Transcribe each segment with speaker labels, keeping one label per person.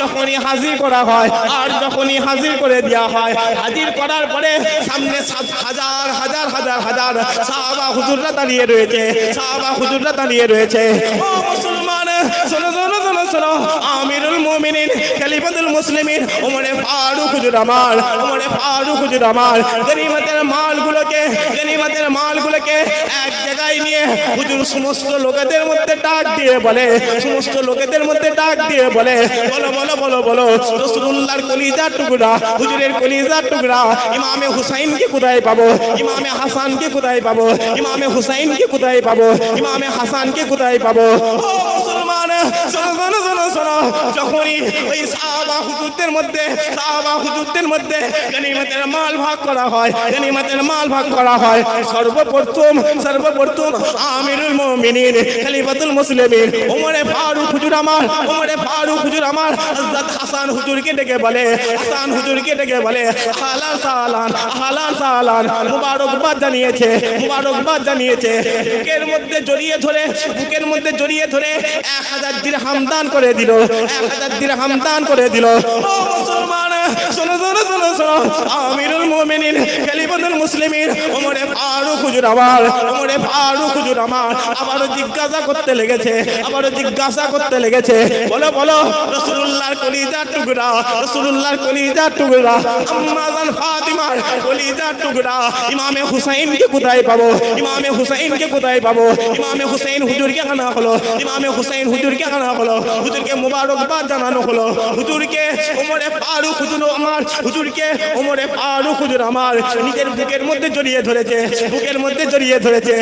Speaker 1: যখনই হাজির করা হয় আর যখনই হাজির করে দেওয়া হয়, হাজির করার পরে সামনে হাজার হাজার হাজার হাজার সাহাবা হুজুররা দাঁড়িয়ে রয়েছে, সাহাবা হুজুররা দাঁড়িয়ে রয়েছে। ও মুসলমান, শোনো শোনো শোনো শোনো, আমিরুল মুমিনিন খলিফাতুল মুসলিমিন ওমরে ফারুক হুজুর আমার, ওমরে ফারুক হুজুর আমার গনিমতের মালগুলোকে এক জায়গায় নিয়ে হুজুর সমস্ত লোকেদের মধ্যে ডাক দিয়ে বলে, সমস্ত লোকেদের মধ্যে ডাক দিয়ে বলে, বলো বলো বলো বলো, রাসূলুল্লাহর কলিজার টুকরা, হুজুরের কলিজার টুকরা ইমামে হুসাইনকে কোথায় পাবো, ইমামে হাসানকে কোথায় পাবো, ইমামে হুসাইনকে কোথায় পাবো, ইমামে হাসানকে কোথায় পাবো? ও মুসলমান, শোনো শোনো শোনো শোনো, যখনই ওই সাহাবা হুজুরদের মধ্যে গনিমতের মাল ভাগ করা হয়, গনিমতের মাল ভাগ করা হয়, সর্বপ্রথম আমিরুল মুমিনিন খলিফাতুল মুসলিমিন ওমরে ফারুক হুজুর আমার, ওমরে ফারুক হুজুর আমার হযরত হাসান হুজুরকে ডেকে বলে, হাসান হুজুরকে ডেকে বলে, আহলান সালান, আহলান সালান, মুবারকবাদ জানিয়েছে, মুবারকবাদ জানিয়েছে। বুকের মধ্যে জড়িয়ে ধরে 1000 দিরহাম দান করে দিল, 1000 দিরহাম দান করে দিল। ও মুসলমান, শোনো শোনো শোনো শোনো, আমিরুল মুমিনিন খলিফাতুল মুসলিমিন ওমরে ফারুক হুজুর আমার, ওমরে ফারুক হুজুর আমার আবারও জিজ্ঞাসা করতে লেগেছে, বলো বলো, রাসূলুল্লাহর কলিজার টুকরা, রাসূলুল্লাহর কলিজার টুকরা আম্মা জান ফাতিমার কলিজার টুকরা ইমামে হুসাইনকে কোথায় পাবো, ইমামে হুসাইনকে কোথায় পাবো? ইমামে হুসাইন হুজুরকে আনা হলো, ইমামে হুসাইন হুজুরকে আনা হলো, হুজুরকে মুবারকবাদ জানানো হলো, হুজুরকে ওমরে ফারুক হুজুর আমার, হুজুরকে ওমরে ফারুক হুজুর আমার নিজের বুকের মধ্যে জড়িয়ে ধরেছে, বুকের মধ্যে জড়িয়ে ধরেছে,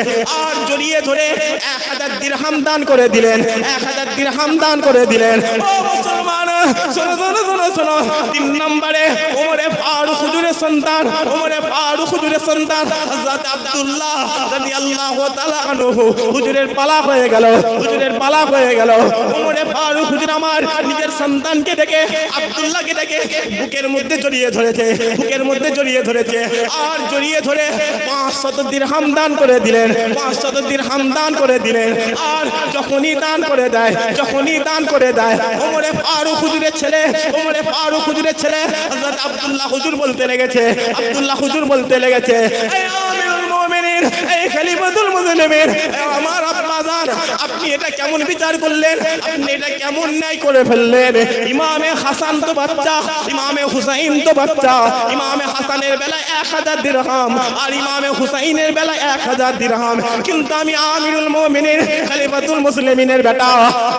Speaker 1: আর জড়িয়ে ধরে 1000 দিরহাম দান করে দিলেন, 1000 দিরহাম দান করে দিলেন। ও মুসলমান, শোনো শোনো শোনো শোনো, 3 নম্বরে ওমরে ফারুক হুজুরের সন্তান, ওমরে ফারুক হুজুরের সন্তান হযরত আব্দুল্লাহ রাদিয়াল্লাহু তাআলা আনহু হুজুরের পালা হয়ে গেল, হুজুরের পালা হয়ে গেল। ওমরে ফারুক হুজুর আমার নিজের সন্তানকে ডেকে, আব্দুল্লাহকে ডেকে বুকের মধ্যে জড়িয়ে ধরেছে, বুকের মধ্যে জড়িয়ে ধরেছে, আর জড়িয়ে ধরে 500 দিরহাম দান করে দিলেন, 500 দিরহাম দান করে দিলেন। আর যখনই দান করে দেয় ওমরে ফারুক হুজুরের ছেলে, ওমরে ফারুক হুজুরের ছেলে হযরত আব্দুল্লাহ হুজুর বলতে লেগেছে, আব্দুল্লাহ হুজুর বলতে লেগেছে, এই আমিরুল মুমিনিন, এই খলিফাতুল মুসলিমিন, আমার আব্বা জান, আপনি এটা কেমন বিচার করলেন, আপনি এটা কেমন ন্যায় করে ফেললেন? ইমামে হাসান তো বাচ্চা, ইমামে হুসাইন তো বাচ্চা, ইমামে হাসানের বেলায় 1000 দিরহাম আর ইমামে হুসাইনের বেলায় 1000 দিরহাম, কিন্তু আমি আমিরুল মুমিনিন খলিফাতুল মুসলিমিনের বেটা,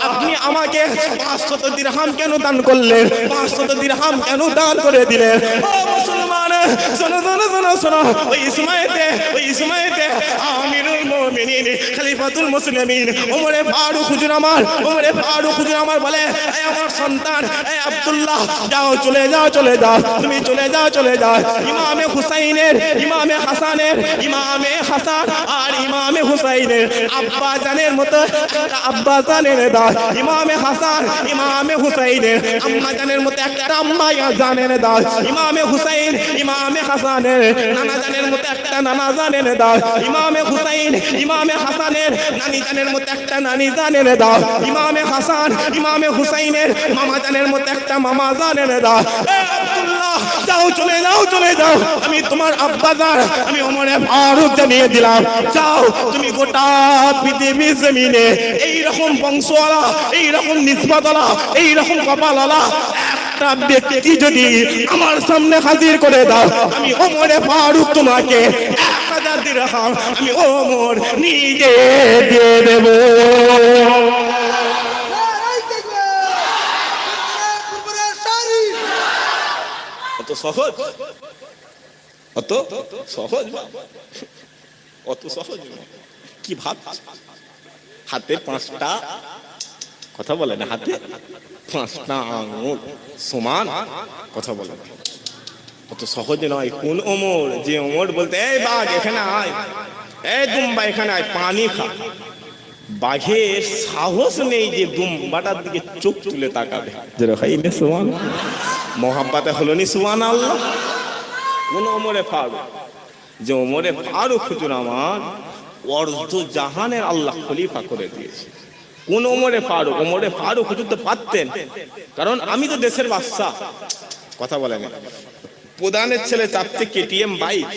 Speaker 1: আপনি আমাকে 500 দিরহাম কেন দান করলেন, 500 দিরহাম কেন দান করে দিলেন? ও মুসলমান, শোনো শোনো শোনো শোনো, ওই সময়তে আমিরুল মুমিনিন খলিফাতুল মুসলিমিন ওমরে ফারুক হুজুর আমার, ওমরে ফারুক হুজুর আমার বলে, এই আমার সন্তান, এই আব্দুল্লাহ, যাও চলে যাও, চলে যাও, তুমি চলে যাও, চলে যাও। ইমামে হুসাইনের, ইমামে হাসানের, ইমামে হাসান আর ইমামে হুসাইনের আব্বা জানের মতো একটা আব্বা জানের দাও, ইমামে হাসান ইমামে হুসাইনের আম্মা জানের মতো একটা আম্মা জানের দাও, ইমামে হুসাইন ইমামে হাসানের নানা জানের মতো একটা নানা জানের দাও, ইমামে হুসাইন ইমামে হাসানের নানি জানের মতো একটা নানি জানের দাও, ইমামে হাসান ইমামে হুসাইনের মামা জানের মতো একটা মামা জানের দাও। আব্দুল্লাহ, যাও চলে যাও, চলে যাও, আমি তোমার আব্বা জান, আমি ওমরে ফারুক জানিয়ে দিলাম, যাও তুমি গোটা পৃথিবীর জমিনে এইরকম বংশওয়ালা, এইরকম নিসবতওয়ালা, এইরকম কপালওয়ালা একটা ব্যক্তি যদি আমার সামনে হাজির করে দাও, আমি ওমরে ফারুক তোমাকে 1000 দিরহাম আমি ওমর নিজে দিয়ে দেব। অত সহজ, অত সহজ, অত সহজ কি ভাব? হাতে 5টা কথা বলে না, হাতে 5টা আঙুল সমান কথা বলে, অত সহজ নয়। কোন ওমর? যে ওমর বলতে, এই বাঘ এখানে আয়, এই দুম্বা এখানে আয়, পানি খা। বাঘের সাহস নেই যে দুম্বাটার দিকে চোখ তুলে তাকাবে। মোহাম্মতে হলো নি সুবহানাল্লাহ। কোন ওমরে ফারুক? যে ওমরে ফারুক হুজুর আমার অর্ধ জাহানের আল্লাহ খলিফা করে দিয়েছে, কোন ওমরে ফারুক হুজুর তো পারতেন, কারণ আমি তো দেশের বাদশা, কথা বলেন, প্রধানের ছেলে চাপতে কেটিএম বাইক,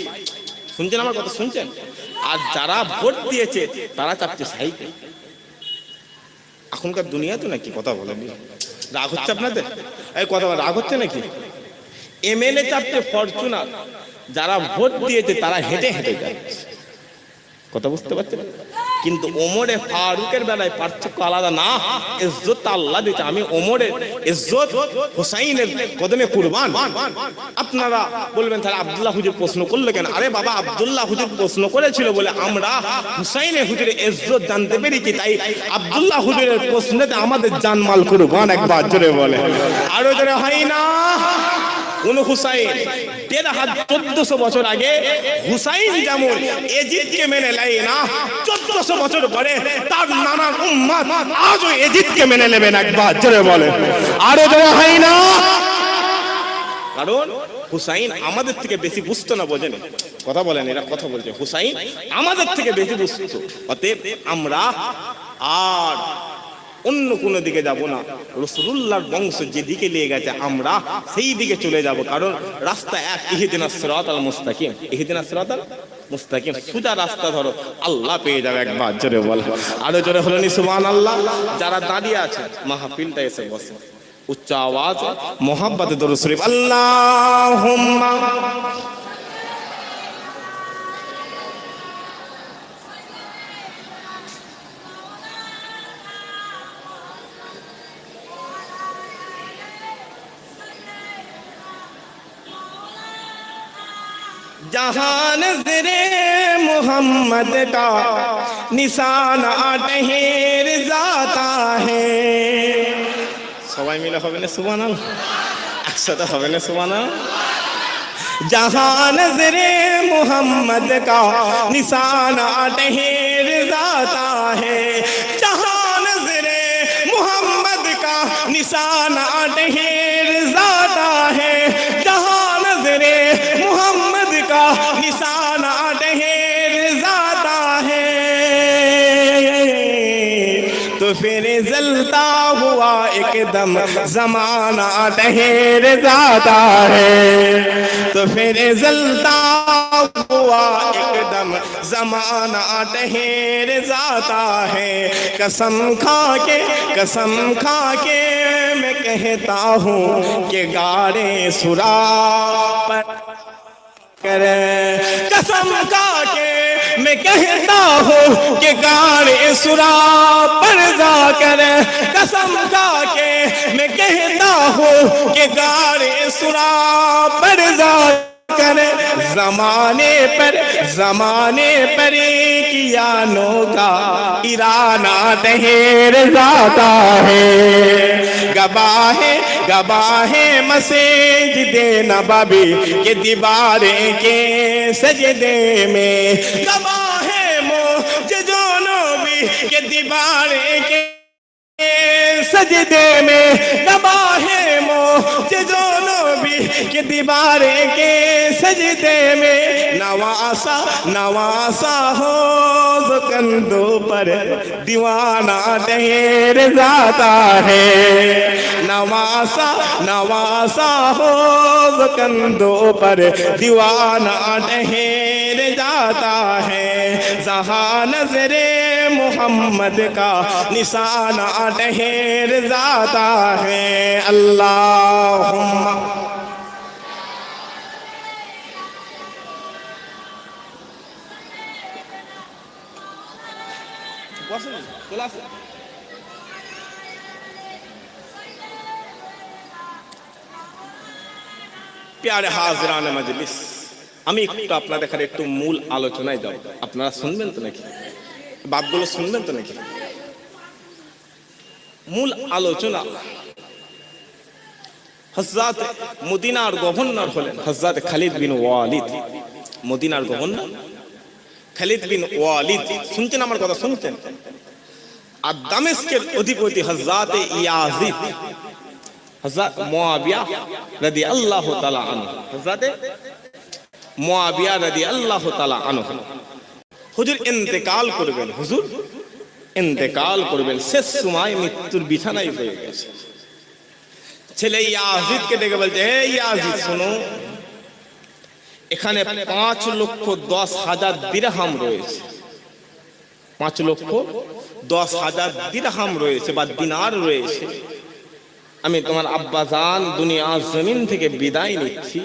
Speaker 1: শুনছেন আমার কথা শুনছেন? আর যারা ভোট দিয়েছে তারা চাপছে সাইকেল। এখনকার দুনিয়া তো নাকি, কথা বলেন, রাগ হচ্ছে আপনাদের? এই কথা রাগ হচ্ছে নাকি? এমএলএ চাপতে ফরচুনার, যারা ভোট দিয়েছে তারা হেঁটে হেঁটে যাচ্ছে, কথা বুঝতে পারছেন? কিন্তু ওমরে ফারুকের বেলায় পার্থক্য আলাদা না, ইজ্জত আল্লাহ দিয়েছে। আমি ওমরের ইজ্জত হুসাইনের কদমে কুরবান। আপনারা বলবেন তাহলে আব্দুল্লাহ হুজুর প্রশ্ন করলো কেন? আরে বাবা, আব্দুল্লাহ হুজুর প্রশ্ন করেছিল বলে আমরা হুসাইনের হুজুরের ইজ্জত জানতে পেরেছি, তাই আব্দুল্লাহ হুজুরের প্রশ্নেতে আমাদের জানমাল কুরবান। একবার জোরে বলে, আরো জোরে হয় না? কোন হুসাইন 1400 বছর আগে হুসাইন যেমন এজিদকে মেনে নেয় না, 1400 বছর পরে তার নানা উম্মত আজও এজিদকে মেনে নেবেন। একবার জোরে বলে, আরো জোরে হয় না? কারণ হুসাইন আমাদের থেকে বেশি বুঝতো না, বোঝেন? কথা বলেন, এরা কথা বলছে, হুসাইন আমাদের থেকে বেশি বুঝতো। অতএব আমরা আর অন্য কোন দিকে যাব না, রাসূলুল্লাহর বংশ যেদিকে নিয়ে গেছে আমরা সেই দিকে চলে যাব। কারণ রাস্তা এক, ইহদিনাস সিরাতাল মুস্তাকিম, ইহদিনাস সিরাতাল মুস্তাকিম, সোজা রাস্তা ধরো, আল্লাহ পেয়ে যাবে। একবার জোরে বল, আরো জোরে হলো নি সুবহানাল্লাহ। যারা দাঁড়িয়ে আছে মাহফিলটা এসে বসে, উচ্চ আওয়াজ মোহাব্বতে দরুদ শরীফ, আল্লাহুম্মা जहां नज़रे मोहम्मद का निशाना ठहर जाता है। সবাই মিলে হবে না সুবহানাল্লাহ? একসাথে হবে না সুবহানাল্লাহ? जहां नज़रे मोहम्मद का निशाना ठहर जाता है, जहां नज़रे मोहम्मद का निशाना ठहर जाता है, जहां नज़रे मोहम्मद का निशाना ठहर जाता है, तो फिर जलता हुआ एकदम ज़माना ठहर जाता है, तो फिर जलता हुआ एकदम ज़माना ठहर जाता है। कसम खा के मैं कहता हूँ कि गारे सुरा पर करे, कसम खा के मैं कहता हूँ कि गारे सुरा पर जा कर, कसम खा के मैं कहता हूँ कि गारे सुरा पर जा कर, जमाने पर कियानों का इराना ठहर जाता है। गवाहे मस्जिदे नबवी के दीवारें के सजदे में, गवाहे मुअज्जिज़ो नबी के दीवारें के सजदे में, गवाहे मुअज्जिज़ो नबी के दीवारें के सजदे में, नवासा हो कंधों पर दीवाना ठहर जाता है, नवासा हो कंधों पर दीवाना ठहर जाता है। जहां नज़रे मोहम्मद का निशाना ठहर जाता है। अल्लाहुम्मा प्यारे हाज़िरान मजलिस, আমি একটু আপনাদের এখানে একটু মূল আলোচনায় যাব। আপনারা শুনবেন তো নাকি? বাপগুলো শুনবেন তো নাকি? মূল আলোচনা, হযরত মদিনার গভর্নর হলেন হযরত খালিদ বিন ওয়ালিদ। মদিনার গভর্নর খালিদ বিন ওয়ালিদ, শুনছেন আমার কথা? শুনছেন? আর দামেস্কের অধিপতি হযরত ইয়াজিদ, হযরত মুআবিয়া রাদিয়াল্লাহু তাআলা আনহু, হযরত মুআবিয়া রাদিয়াল্লাহু তাআলা আনহু হুজুর ইন্তেকাল করবেন। হুজুর ইন্তেকাল করবেন, শেষ সময় মৃত্যুর বিছানায় হয়ে গেছে। ছেলে ইয়াজিদকে ডেকে বলছে, হে ইয়াজিদ শোনো, এখানে 5,10,000 দিরহাম রয়েছে, 5,10,000 দিরহাম রয়েছে বা দিনার রয়েছে। আমি তোমার আব্বাজান দুনিয়া জমিন থেকে বিদায় নিচ্ছি।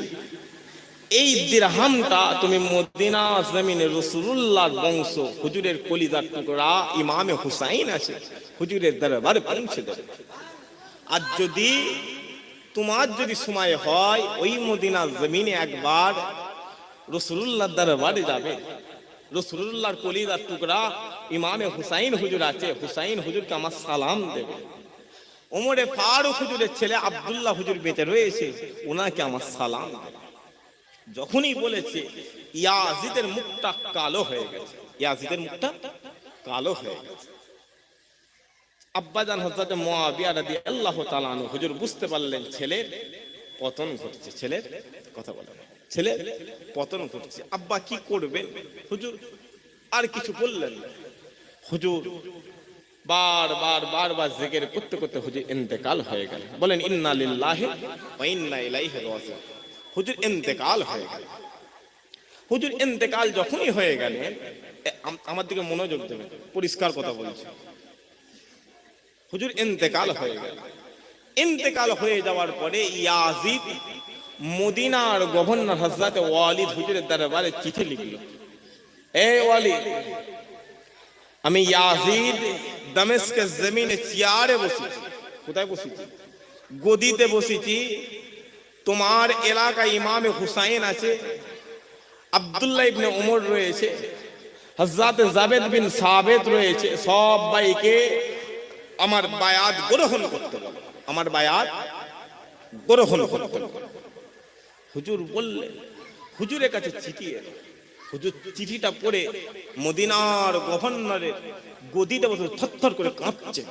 Speaker 1: এই দিরহামটা তুমি মদিনা জমিনে রাসূলুল্লাহর বংশ হুজুরের কলিজার টুকরা ইমামে হুসাইন আছে, হুজুরের দরবারে পৌঁছে দেবে। আর যদি তোমার যদি সময় হয় ওই মদিনা জমিনে একবার রাসূলুল্লাহর দরবারে যাবে, রাসূলুল্লাহর কলিজার টুকরা ইমামে হুসাইন হুজুর আছে, হুসাইন হুজুরকে আমার সালাম দেবে। ওমরে ফারুক হুজুরের ছেলে আব্দুল্লাহ হুজুর বেঁচে রয়েছে, ওনাকে আমার সালাম দেবে। যখনই বলেছে ইয়াজিদের মুখটা কালো হয়ে গেছে, ইয়াজিদের মুখটা কালো হয়ে গেছে। আব্বাজান হযরত মুআবিয়া রাদিয়াল্লাহু তাআলা আনহু হুজুর বুঝতে পারলেন ছেলের পতন ঘটছে, ছেলের কথা বলেন, ছেলের পতন ঘটছে। আব্বা কি করবেন? হুজুর আর কিছু বললেন না। হুজুর বারবার জিকির করতে করতে হুজুর ইন্তেকাল হয়ে গেল। বলেন ইন্না লিল্লাহি ওয়া ইন্না ইলাইহি রাজিউন। হুজুর ইন্তেকাল হয়ে গেল। হুজুর ইন্তেকাল যখনই হয়ে গেলেন, আমার দিকে মনোযোগ দেবেন, পরিষ্কার কথা বলছি। হুজুর ইন্তেকাল হয়ে গেল। ইন্তেকাল হয়ে যাওয়ার পরে ইয়াজিদ মদিনার গভর্নর হযরত ওয়ালিদ হুজুরের দরবারে চিঠি লিখল, এ ওয়ালিদ, আমি ইয়াজিদ দামেস্কের জমিনে চেয়ারে বসেছি। কোথায় বসেছি? গদিতে বসেছি। তোমার এলাকায় ইমামে হুসাইন আছে, আব্দুল্লাহ ইবনে উমর রয়েছে, হযরত জাবেদ বিন সাবিত রয়েছে। সবাইকে আমার বায়াত গ্রহণ করতে বলো, আমার বায়াত গ্রহণ করতে বলো। হুজুর বললেন, হুজুরের কাছে চিঠি এলো। হুজুর চিঠিটা পড়ে মদিনার গভর্নরের গদিতে বসে থরথর করে কাঁপছে।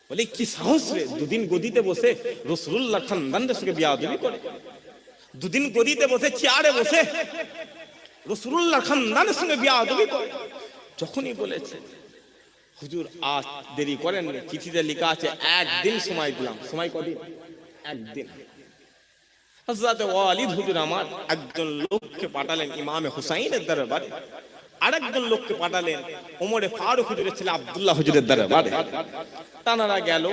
Speaker 1: বলে কি সাহস রে, দুদিন গদিতে বসে রাসূলুল্লাহ খানদানের সঙ্গে বিয়াদবি করে, দুদিন গদিতে বসে চেয়ারে বসে রাসূলুল্লাহ খানদানের সঙ্গে বিয়াদবি করে। যখনই বলেছে হুজুর আজ দেরি করেন, চিঠিতে লেখা আছে একদিন সময় দিলাম। সময় কদিন? একদিন। হযরত ওয়ালিদ হুজুর আমার একজন লোককে পাঠালেন ইমামে হুসাইনের দরবারে, আরেকজন লোককে পাঠালেন ওমরে ফারুক হুজুরের ছেলে আব্দুল্লাহ হুজুরের দরবারে। তানারা গেল,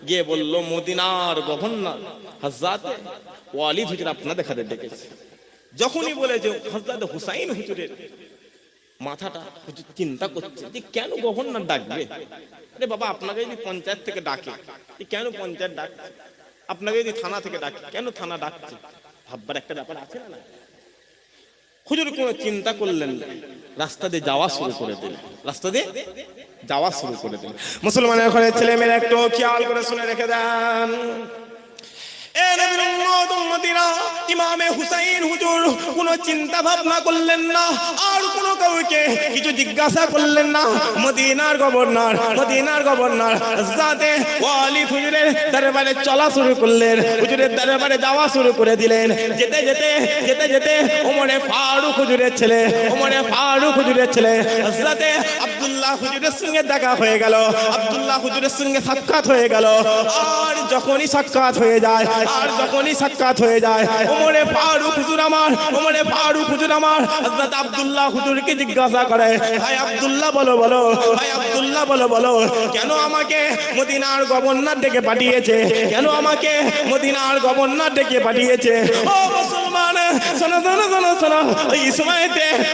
Speaker 1: গিয়ে বলল মদিনার গভর্নর হযরত ওয়ালিদ হুজুর আপনাদের কাছে ডেকেছে। যখনই বলেছে হযরত হুসাইন হুজুরের মাথাটা হুজুর চিন্তা করছে যে কেন গভর্নর ডাকবে। আরে বাবা, আপনাকে যদি পঞ্চায়েত থেকে ডাকে, কেন পঞ্চায়েত ডাকছে? আপনাকে যদি থানা থেকে ডাকে, কেন থানা ডাকছে? ভাববার একটা ব্যাপার আছে না? হুজুর কোনো চিন্তা করলেন না, রাস্তা দিয়ে যাওয়া শুরু করে দিলেন, রাস্তা দিয়ে যাওয়া শুরু করে দিলেন। মুসলমানের ঘরের ছেলে মেয়েরা একটু খেয়াল করে শুনে রেখে দেন। ইমামে হুসাইন হুজুর কোনো চিন্তা ভাবনা করলেন না, আর কোনো কাউকে কিছু জিজ্ঞাসা করলেন না। মদিনার গভর্নর হযরত ওয়ালিদ হুজুরের দরবারে চলা শুরু করলেন, হুজুরের দরবারে যাওয়া শুরু করে দিলেন। যেতে যেতে ওমরে ফারুক হুজুরের ছেলে হযরত আব্দুল্লাহ হুজুরের সঙ্গে দেখা হয়ে গেল, আব্দুল্লাহ হুজুরের সঙ্গে সাক্ষাৎ হয়ে গেল। আর যখনই সাক্ষাৎ হয়ে যায় ওমরে ফারুক হুজুর আমার হযরত আব্দুল্লাহ হুজুরকে জিজ্ঞাসা করে, ভাই আব্দুল্লাহ বলো, কেন আমাকে মদিনার গভর্নর ডেকে পাঠিয়েছে? ও মুসলমান, শোনো,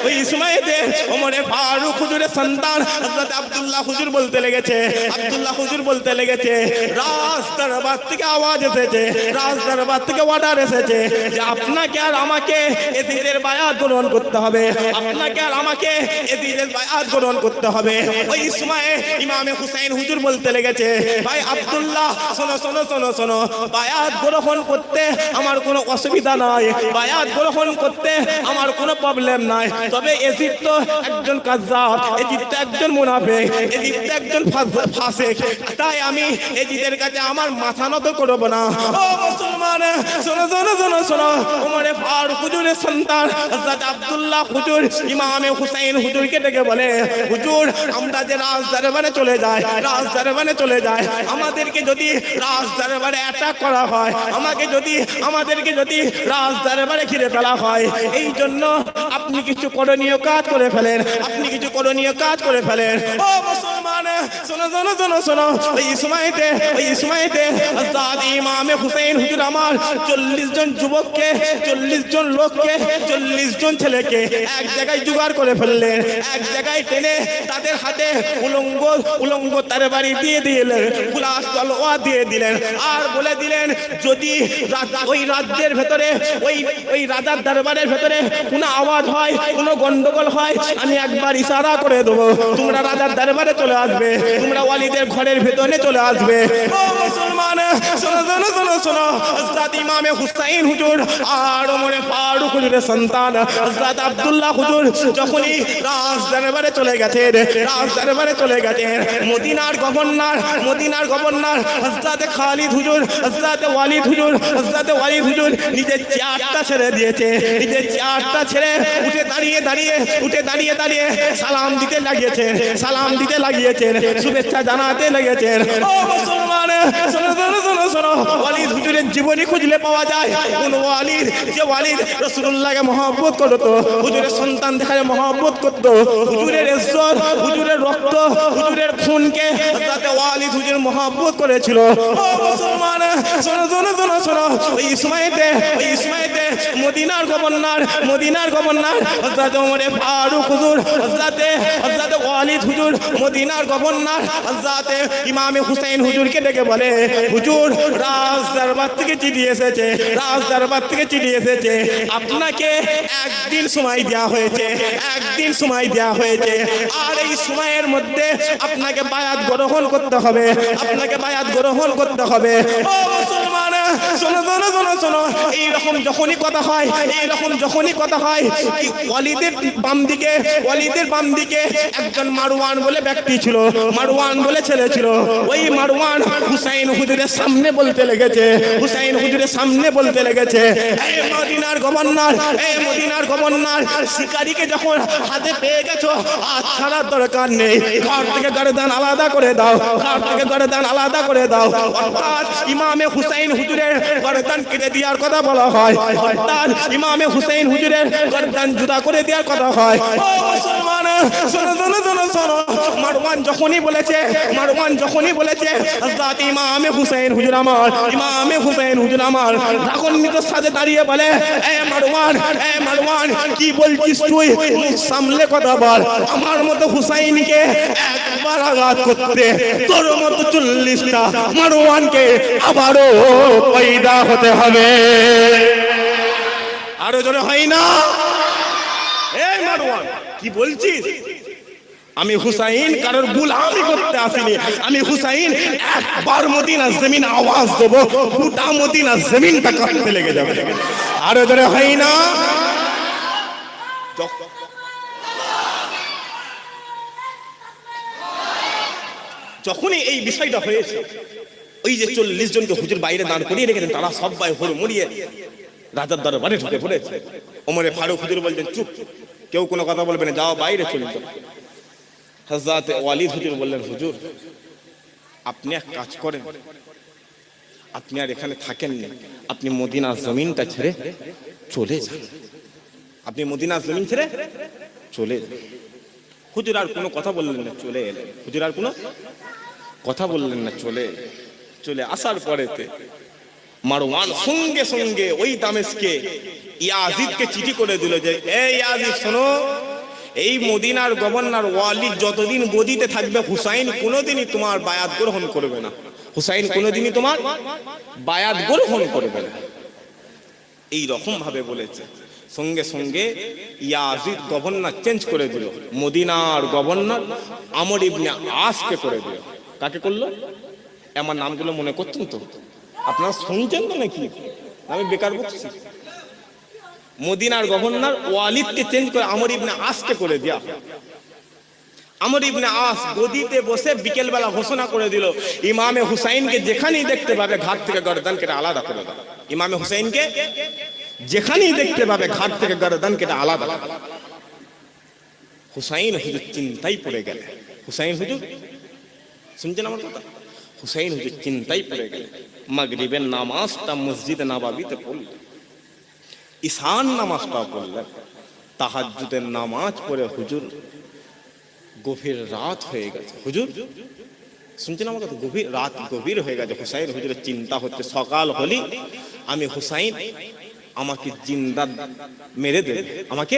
Speaker 1: ওই সময়তে ওমরে ফারুক হুজুরের সন্তান হযরত আব্দুল্লাহ হুজুর বলতে লেগেছে, রাজ দরবার থেকে আওয়াজ এসেছে, রাজ দরবার থেকে অর্ডার এসেছে যে আপনাকে আর আমাকে এজিদের বায়াত গ্রহণ করতে হবে, ওই সময়ে ইমামে হুসাইন হুজুর বলতে লেগেছে, ভাই আব্দুল্লাহ শোনো, বায়াত গ্রহণ করতে আমার কোনো অসুবিধা নাই, বায়াত বায়াত গ্রহণ করতে আমার কোনো প্রবলেম নাই, তবে এজিদ তো একজন কাজ্জাব, এজিদ তো একজন মুনাফিক, এজিদ তো একজন ফাসিক, তাই আমি এজিদের কাছে আমার মাথা নত করব না। ও মুসলমান, শোনো শোনো শোনো শোনো, ওমরে ফারুক হুজুরের সন্তান হযরত আব্দুল্লাহ হুজুর ইমামে হুসাইন হুজুরকে ডেকে বলে, হুজুর আমরা যে রাজ দরবারে চলে যাই, রাজ দরবারে চলে যাই, আমাদেরকে যদি রাজ দরবারে অ্যাটাক করা হয়, আমাদেরকে যদি রাজ দরবারে ঘিরে ফেলা হয়, এই জন্য আপনি কিছু করণীয় কাজ করে ফেলেন, আপনি কিছু করণীয় কাজ করে ফেলেন। ও মুসলমান, শোনো শোনো শোনো শোনো, ওই সময়তে হযরত ইমামে হুসাইন হুজুর আমার 40 জন যুবককে, 40 জন লোককে, 40 জন ছেলেকে এক জায়গায় জোগাড় করে ফেললেন, এক জায়গায় টেনে তাদের হাতে উলঙ্গ তরবারি দিয়ে দিলেন, খোলা তলোয়ার দিয়ে দিলেন, আর বলে দিলেন যদি ওই রাজ্যের ভেতরে ওই রাজার দরবারের ভেতরে কোনো আওয়াজ হয়, কোনো গন্ডগোল হয়, আমি একবার ইশারা করে দেবো, তোমরা রাজার দরবারে চলে আসবে, তোমরা ওয়ালিদের ঘরের ভেতরে চলে আসবে। ও মুসলমান, শোনো শোনো শোনো শোনো, হযরত ইমামে হুসাইন হুজুর আর ওমরে ফারুক হুজুরের সন্তান হযরত আব্দুল্লাহ হুজুর যখনই রাজ দরবারে চলে গেছেন, রাজ দরবারে চলে গেছেন, মদিনার গভর্নর হযরত খালিদ হুজুর, হযরত ওয়ালিদ হুজুর নিজের চেয়ারটা ছেড়ে দিয়েছে, নিজের চেয়ারটা ছেড়ে উঠে দাঁড়িয়ে সালাম দিতে লাগিয়েছেন, শুভেচ্ছা জানাতে লেগেছেন। ও মুসলমান, শোনো শোনো শোনো শোনো, ওয়ালিদ হুজুরের জীবনী খুঁজলে পাওয়া যায় কোন ওয়ালিদ, যে ওয়ালিদ রাসূলুল্লাহকে মহব্বত করতো, হুজুরের সন্তান দেখায় মহব্বত করতো, হুজুরের ইজ্জত, হুজুরের রক্ত, হুজুরের খুনকে হযরত ওয়ালিদ হুজুর মহব্বত করেছিল। ও মুসলমান, শোনো শোনো শোনো শোনো, ওই সময়তে মদিনার গভর্নর হযরত ওমরে ফারুক হুজুর, হযরত ওয়ালিদ হুজুর, মদিনার গভর্নর হযরত ইমামে হুসাইন হুজুরকে ডেকে বলে, হুজুর রাজ দরবার থেকে চিঠি এসেছে, আপনাকে একদিন সময় দেওয়া হয়েছে, আর এই সময়ের মধ্যে আপনাকে বায়াত গ্রহণ করতে হবে। ও মুসলমান, শোনো শোনো শোনো শোনো, এইরকম যখনই কথা হয় ওয়ালিদের বাম দিকে একজন মারওয়ান বলে ব্যক্তি ছিল, মারওয়ান বলে ছেলে ছিল, ওই মারওয়ান হুসাইন হুজুরের সামনে বলতে লেগেছে, এই মদিনার গভর্নর, শিকারীকে যখন হাতে পেয়ে গেছো আর ছাড়ার দরকার নেই, ঘর থেকে গর্দান আলাদা করে দাও, অর্থাৎ ইমামে হুসাইন হুজুরের গর্দান কেটে দেওয়ার কথা বলা হয়, অর্থাৎ ইমামে হুসাইন হুজুরের গর্দান জুদা করে দেওয়ার কথা হয়। ও মুসলমান, শোনো শোনো শোনো শোনো, মারওয়ান যখনই বলেছে হযরত ইমামে হুসাইন হুজুর আমার রাগান্বিত সাথে দাঁড়িয়ে বলে, এ মারওয়ান কি বলছিস তুই, মুখ সামলে কথা বল, আমার মতো হুসাইনকে একবার আঘাত করতে তোর মতো 40টা মারওয়ানকে আবারও পয়দা হতে হবে। আরো জোরে হয় না? এই মারওয়ান কি বলছিস? আমি হুসাইন কারোর গুলামি করতে আসিনি, আমি হুসাইন একবার মদিনার জমিন আওয়াজ দেবো, গোটা মদিনার জমিনটা কাঁপতে লেগে যাবে। আরো জোরে হয় না? যখনই এই বিষয়টা হয়েছে, ওই যে 40 জনকে হুজুর বাইরে দাঁড় করিয়ে রেখেছেন, তারা সবাই হুড়মুড়িয়ে রাজার দরবারে ঢুকে পড়েছে। ওমরে ফারুক হুজুর বলছেন, চুপ, কেউ কোনো কথা বলবে না, যাও বাইরে চলে যাও। হযরত ওয়ালিদ হুজুর বললেন, হুজুর আপনি এক কাজ করেন, আপনি আর এখানে থাকেন না, আপনি মদিনার জমিনটা ছেড়ে চলে যান, হুজুর আর কোনো কথা বললেন না, চলে এলেন। চলে আসার পরেতে মারওয়ান সঙ্গে সঙ্গে ওই দামেস্কে ইয়াজিদকে চিঠি করে দিল যে, এই ইয়াজিদ শোনো, এই মদিনার গভর্নর ওয়ালিদ যতদিন গদিতে থাকবে, হুসাইন কোনোদিনই তোমার বায়াত গ্রহণ করবে না, এই রকম ভাবে বলেছে। সঙ্গে সঙ্গে ইয়াজিদ গভর্নর চেঞ্জ করে দিল, মদিনার গভর্নর আমর ইবনে আসকে করে দিল। কাকে করলো? আমার নামগুলো মনে করছেন তো? আপনারা শুনছেন তো নাকি? আমি বেকার বলছি? মদিনার গভর্নর ওয়ালিদকে চেঞ্জ করে আমর ইবনে আসকে করে দেয়া। আমর ইবনে আস গদিতে বসে বিকেল বেলা ঘোষণা করে দিল, ইমামে হুসাইনকে যেখানেই দেখতে পাবে ঘাট থেকে গর্দান কেটে আলাদা করে দাও। ইমামে হুসাইনকে যেখানেই দেখতে পাবে ঘাট থেকে গর্দান কেটে আলাদা। হুসাইন হুজুর চিন্তায় পড়ে গেলে। হুসাইন হুজুর শুনছেন আমার কথা? হুসাইন হুজুর চিন্তায় পড়ে গেলে। মাগরিবের নামাজটা মসজিদে নববীতে পড়লেন, ঈশান নামাজটা পড়লেন, তাহাজ্জুদের নামাজ পড়ে হুজুর গভীর রাত হয়ে গেছে। হুজুর শুনছেন আমার কথা? গভীর রাত গভীর হয়ে গেছে। হুসাইন হুজুরের চিন্তা হচ্ছে, সকাল হলি আমি হুসাইন আমাকে জিন্দা মেরে দেবে, আমাকে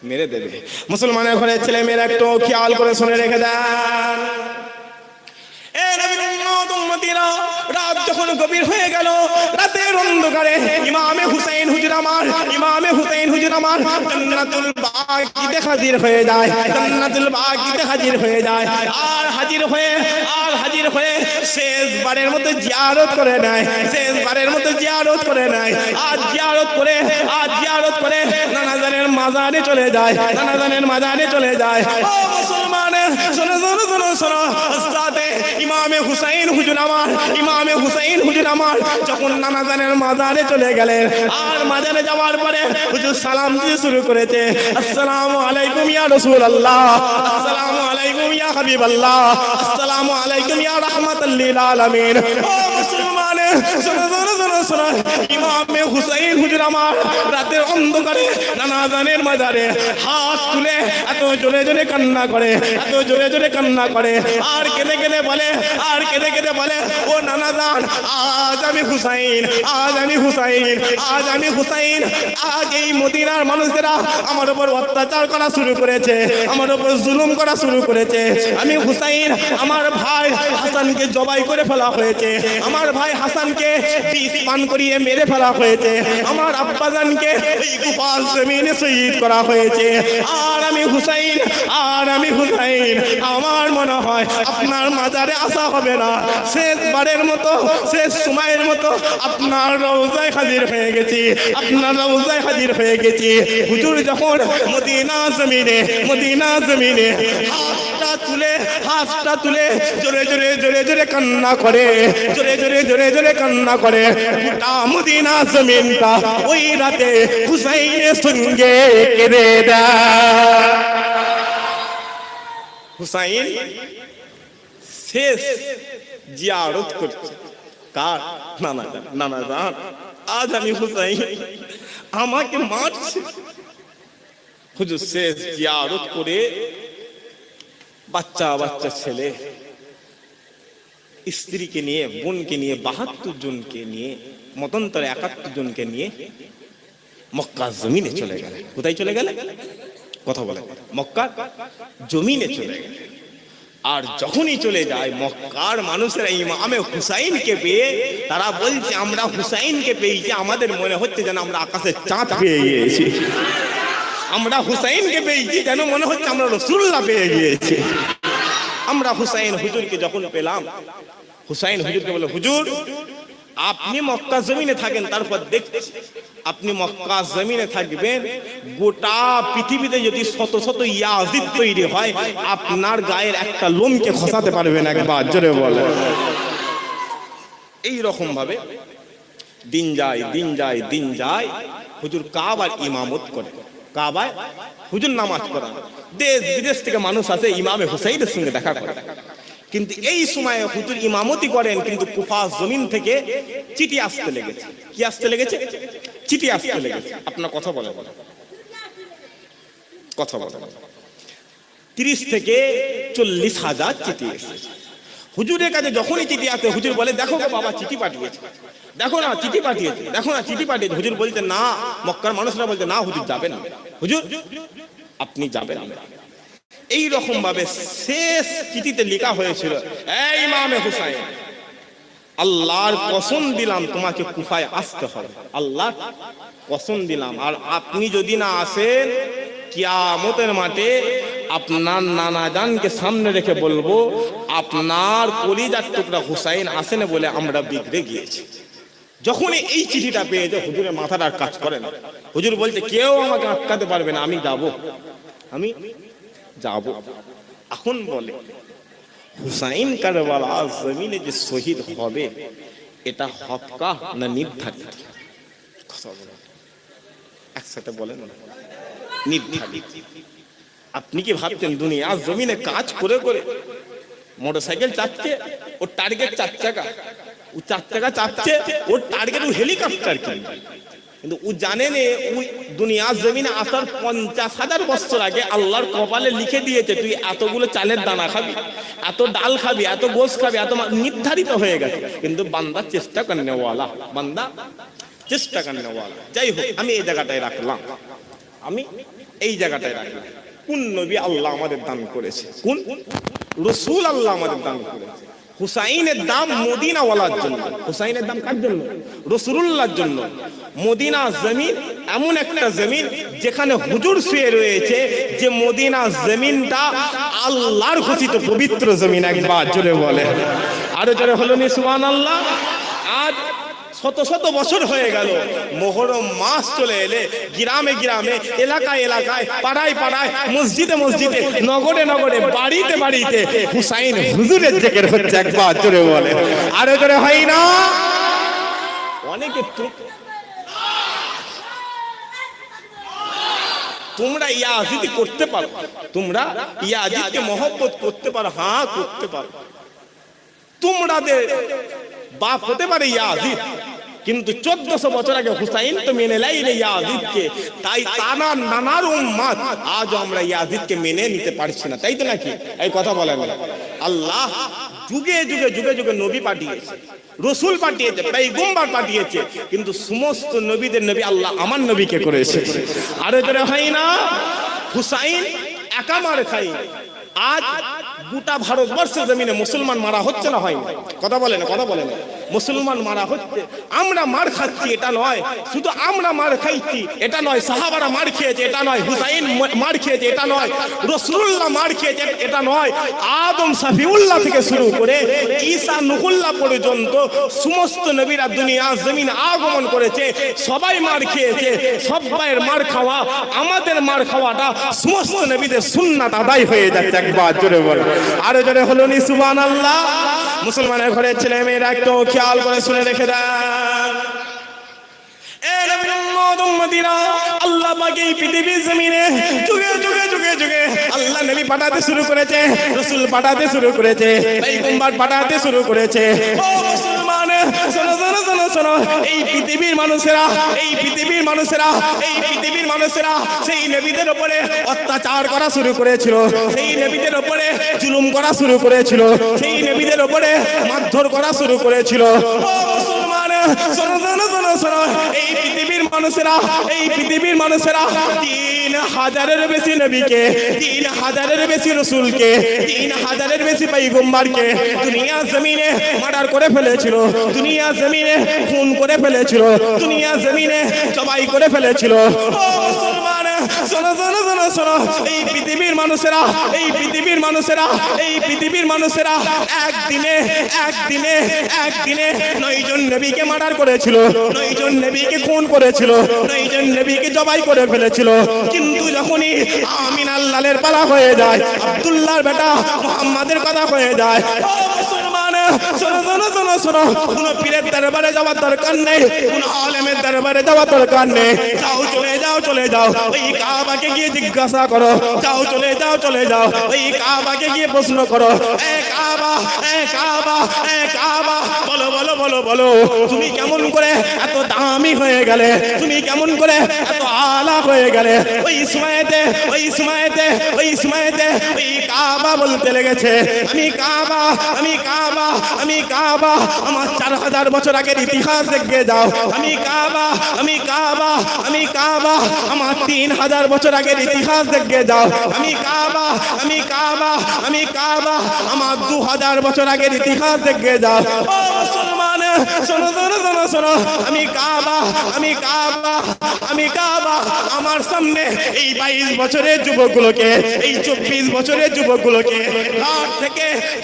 Speaker 1: মেরে দেবে। মুসলমানের ঘরের ছেলে মেয়েরা একটু খেয়াল করে শুনে রেখে দেন। রাত যখন গভীর হয়ে গেল, রাতের অন্ধকারে ইমামে হুসাইন হুজুর আমার, ইমামে হুসাইন হুজুর আমার জান্নাতুল বাকিতে হাজির হয়ে যায়, জান্নাতুল বাকিতে হাজির হয়ে যায়। আর হাজির হয়ে শেষবারের মতো জিয়ারত করে নেয়, শেষবারের মতো জিয়ারত করে নেয়। আর জিয়ারত করে নানাজানের মাজারে চলে যায়, নানাজানের মাজারে চলে যায়। ও মুসলমানের শোনো শোনো শোনো শোনো, উস্তাদে ইমামে হুসাইন হুজুর আমার, ইমামে হুসাইন হুজুর আমার যখন নানাজানের মাজারে চলে গেলেন, আর মাজারে যাওয়ার পরে হুজুর সালাম দিয়ে শুরু করেছে, আসসালামু আলাইকুম ইয়া রাসূলুল্লাহ, আসসালামু আলাইকুম ইয়া হাবিবাল্লাহ, আসসালামু আলাইকুম ইয়া রাহমাতাল লিল আলামিন। ও মুসলমানের শোনো শোনো শোনো শোনো, ইমামে হুসাইন হুজুর আমার রাতের অন্ধকারে নানাজানের মাজারে হাত তুলে এত জোরে জোরে কান্না করে, এত জোরে জোরে কান্না করে, আর কেঁদে কেঁদে বলে, আর কেঁদে কেঁদে বলে, ও নানাজান আজ আমি হুসাইন, আজ আমি হুসাইন, আজ আমি হুসাইন। আজ এই মদিনার মানুষেরা আমার উপর অত্যাচার করা শুরু করেছে, আমার উপর জুলুম করা শুরু করেছে। আমি হুসাইন, আমার ভাই হাসানকে জবাই করে ফেলা হয়েছে, আমার ভাই হাসানকে বিষ পান করিয়ে মেরে ফেলা হয়েছে, আমার আব্বাজানকে এই কুফার জমিনে শহীদ করা হয়েছে। আর আমি হুসাইন, আর আমি হুসাইন, আমার মনে হয় আপনার মাজারে আসা হবে না, শেষবারের মতো, শেষ সময়ের মতো আপনার রওজায় হাজির হয়ে গেছি, আপনার রওজায় হাজির হয়ে গেছি। হুজুর যখন মদিনা জমিনে, মদিনা জমিনে হাতটা তুলে জোরে জোরে জোরে জোরে কান্না করে, জোরে জোরে জোরে জোরে কান্না করে, গোটা মদিনা জমিনটা ওই রাতে হুসাইনের সঙ্গে কেঁদে দেয়। হুসাইন শেষ জিয়ারত করছে কার? নানাজান, নানাজান আজ আমি হুসাইন, আমাকে মারছে। হুজুর শেষ জিয়ারত করে বাচ্চা বাচ্চা ছেলে স্ত্রীকে নিয়ে, বোনকে নিয়ে, 72 জনকে নিয়ে, মতান্তরে 71 জনকে নিয়ে মক্কা জমিনে চলে গেলেন। কোথায় চলে গেলেন? কথা বলে, মক্কা জমিনে চলে গেলেন। আর যখনই চলে যায়, মক্কার মানুষেরা ইমামে হুসাইনকে পেয়ে তারা বলছে, আমরা হুসাইনকে পেয়েছি, আমাদের মনে হচ্ছে যেন আমরা আকাশে চাঁদ পেয়ে গিয়েছি, আমরা হুসাইনকে পেয়েছি যেন মনে হচ্ছে আমরা রাসূলুল্লাহ পেয়ে গিয়েছি। আমরা হুসাইন হুজুরকে যখন পেলাম, হুসাইন হুজুরকে বলে, হুজুর আপনি মক্কা জমিনে থাকেন, তারপর দেখছি আপনি মক্কা জমিনে থাকবেন, গোটা পৃথিবীতে যদি শত শত ইয়াজিদ তৈরি হয়, আপনার গায়ের একটা লোমকে খসাতে পারবেন একবার, জোরে বলে। এই রকম ভাবে দিন যায়, দিন যায়, দিন যায়। হুজুর কাবার ইমামত করে, কাবায় হুজুর নামাজ পড়ান। দেশ বিদেশ থেকে মানুষ আসে ইমামে হুসাইনের সঙ্গে দেখা করে। কিন্তু এই সময়ে হুজুর ইমামতি করেন, কিন্তু কুফা জমিন থেকে চিঠি আসতে লেগেছে। কি আসতে লেগেছে? চিঠি আসতে লেগেছে। আপনার কথা বলে, কথা বলে 30 থেকে 40 হাজার চিঠি এসেছে হুজুরের কাছে। যখনই চিঠি আসে হুজুর বলে, দেখো বাবা চিঠি পাঠিয়েছে, দেখো না চিঠি পাঠিয়েছে, দেখো না চিঠি পাঠিয়েছে। হুজুর বলতে না, মক্কার মানুষরা বলতে না, হুজুর যাবেন না, হুজুর আপনি যাবেন না। এই রকম ভাবে শেষ চিঠিতে লেখা হয়েছিল, এই ইমামে হুসাইন, আল্লাহর কসম দিলাম তোমাকে কুফায় আসতে হবে, আল্লাহ কসম দিলাম। আর আপনি যদি না আসেন, কিয়ামতের মাঠে আপনার নানাজানকে সামনে রেখে বলবো, আপনার কলিজার টুকরা হুসাইন আসেন বলে আমরা বিগড়ে গিয়েছি। যখন এই চিঠিটা পেয়েছে হুজুরের মাথাটা আর কাজ করে না। হুজুর বলছে কেউ আমাকে আটকাতে পারবে না, আমি যাব। এখন বলে হুসাইন কারবালা জমিনে যে শহীদ হবে এটা হক্কা না নির্ধারিত? একসাথে বলেন না, নির্ধারিত। আপনি কি ভাবছেন দুনিয়ার জমিনে কাজ করে করে মোটরসাইকেল চাপছে, ওর টার্গেট 4 চাকা, ও 4 চাকা চাপছে, ওর টার্গেট ও হেলিকপ্টার কিনবে। কিন্তু ও জানে না ওই দুনিয়ার জমিনে আসার 50,000 বছর আগে আল্লাহর কপালে লিখে দিয়েছে তুই এতগুলো চালের দানা খাবি, এত ডাল খাবি, এত গোশ খাবি, এত নির্ধারিত হয়ে গেছে। কিন্তু বান্দা চেষ্টা করনেওয়ালা, বান্দা চেষ্টা করনেওয়ালা। যাই হোক, আমি এই জায়গাটায় রাখলাম, কোন নবী আল্লাহ আমাদের দান করেছে, কোন রসুল আল্লাহ আমাদের দান করেছে। হুসাইনের দাম মদিনাওয়ালার জন্য। হুসাইনের দাম কার জন্য? রাসূলুল্লাহর জন্য। মদিনা জমিন এমন একটা জমিন যেখানে হুজুর শুয়ে রয়েছে, যে মদিনা জমিনটা আল্লাহর ঘোষিত পবিত্র জমিন। একবার জোরে বলে, আরো জোরে হলো নি সুবহানাল্লাহ। আজ শত শত বছর হয়ে গেল, মুহররম মাস চলে এলে গ্রামে গ্রামে, এলাকায় এলাকায়, পাড়ায় পাড়ায়, মসজিদে মসজিদে, নগরে নগরে, বাড়িতে বাড়িতে হুসাইন হুজুরের জিকির হচ্ছে। একবার জোরে বলে, আরো জোরে হয় না? অনেকে তোমরা ইয়াজিদ করতে পারো, তোমরা ইয়াজিদকে মহব্বত করতে পারো, হ্যাঁ করতে পারো। তোমাদের বাপ হতে পারে ইয়াজিদ, কিন্তু 1400 বছর আগে হুসাইন তো মেনে লাইলে ইয়াজিদকে। তাই তারা নানার উম্মত আজ আমরা ইয়াজিদকে মেনে নিতে পারছি না, তাই তো নাকি? এই কথা বলেন। আল্লাহ যুগে যুগে যুগে যুগে নবী পাঠিয়েছে, রসুল পাঠিয়েছে, পয়গম্বর পাঠিয়েছে, কিন্তু সমস্ত নবীদের নবী আল্লাহ আমার নবীকে করেছে। আরে তোরে হয় না? হুসাইন একা মার খাই। আজ গোটা ভারতবর্ষের জমিনে মুসলমান মারা হচ্ছে না, হয় না? কথা বলে না, কথা বলে না। মুসলমান মারা হচ্ছে, আমরা মার খাচ্ছি এটা নয়, শুধু আমরা মার খাইছি এটা নয়, সাহাবারা মার খেয়েছে এটা নয়, হুসাইন মার খেয়েছে এটা নয়, রাসূলুল্লাহ মার খেয়েছে এটা নয়, আদম শফিউল্লাহ থেকে শুরু করে ঈসা নূহুল্লাহ পর্যন্ত সমস্ত নবীরা দুনিয়ার জমিনে আগমন করেছে, সবাই মার খেয়েছে। সবাইয়ের মার খাওয়া, আমাদের মার খাওয়াটা সমস্ত নবীদের সুন্নাত আদায় হয়ে যাচ্ছে। একবার জোরে বল, আরো জোরে হলো নি সুবহানাল্লাহ। মুসলমানের ঘরের ছেলে মেয়েরা একটু খেয়াল করে শুনে রেখে দেন। আল্লাহ পাক এই পৃথিবীর জমিনে যুগে যুগে যুগে যুগে আল্লাহ নবী পাঠাতে শুরু করেছে, রাসূল পাঠাতে শুরু করেছে, পয়গম্বর পাঠাতে শুরু করেছে। ও মুসলমান, শোনো শোনো শোনো শোনো, এই পৃথিবীর মানুষেরা, এই পৃথিবীর মানুষেরা, এই পৃথিবীর মানুষেরা সেই নবীদের উপরে অত্যাচার করা শুরু করেছিল, সেই নবীদের উপরে জুলুম করা শুরু করেছিল, সেই নবীদের উপরে মারধর করা শুরু করেছিল। ও মুসলমান, শোনো শোনো শোনো শোনো, এই পৃথিবীর মানুষেরা, এই পৃথিবীর মানুষেরা 3000-এর বেশি নবীকে, 3000-এর বেশি রাসূলকে, 3000-এর বেশি পয়গম্বরকে দুনিয়া জমিনে মার্ডার করে ফেলেছিল, দুনিয়া জমিনে খুন করে ফেলেছিল, দুনিয়া জমিনে জবাই করে ফেলেছিল। ও মুসলমান, শোনো শোনো শোনো শোনো, এই পৃথিবীর মানুষেরা, এই পৃথিবীর মানুষেরা, এই পৃথিবীর মানুষেরা একদিনে একদিনে একদিনে 9 জন নবীকে মার্ডার করেছিল, 9 জন নবীকে খুন করেছিল, 9 জন নবীকে জবাই করে ফেলেছিল। কিন্তু যখনই আমিনার লালের পালা হয়ে যায়, আব্দুল্লাহর বেটা মুহাম্মাদের কথা হয়ে যায়, ও মুসলমান, শোনো শোনো শোনো শোনো, কোন পীরের দরবারে যাওয়ার দরকার নেই, কোন আলেমের দরবারে যাওয়ার দরকার নেই। যাও, চলে যাও, চলে যাও, ওই কাবাকে গিয়ে জিজ্ঞাসা করো। যাও, চলে যাও, চলে যাও, ওই কাবাকে গিয়ে প্রশ্ন করো, এ কাবা, এ কাবা, এ কাবা, বলো বলো বলো বলো, তুমি কেমন করে এত দামি হয়ে গেলে, তুমি কেমন করে এত আলা হয়ে গেলে? ওই সময়তে, ওই সময়তে, ওই সময়তে ওই কাবা বলতে লেগেছে, আমি কাবা, আমি কাবা, আমি কাবা, আমার 4000 বছর আগের ইতিহাস দেখে যাও। আমি কাবা, আমি কাবা, আমি কাবা, আমার 3000 বছর আগের ইতিহাস দেখে যাও। আমি কাবা, আমি কাবা, আমি কাবা, আমার 2000 বছর আগের ইতিহাস দেখে যাও। ও মুসলমান, শোনো শোনো শোনো শোনো, আমি কাবা, আমি কাবা, আমি কাবা। আমার সামনে এই 22 বছরের যুবকগুলোকে, এই 24 বছরের যুবকগুলোকে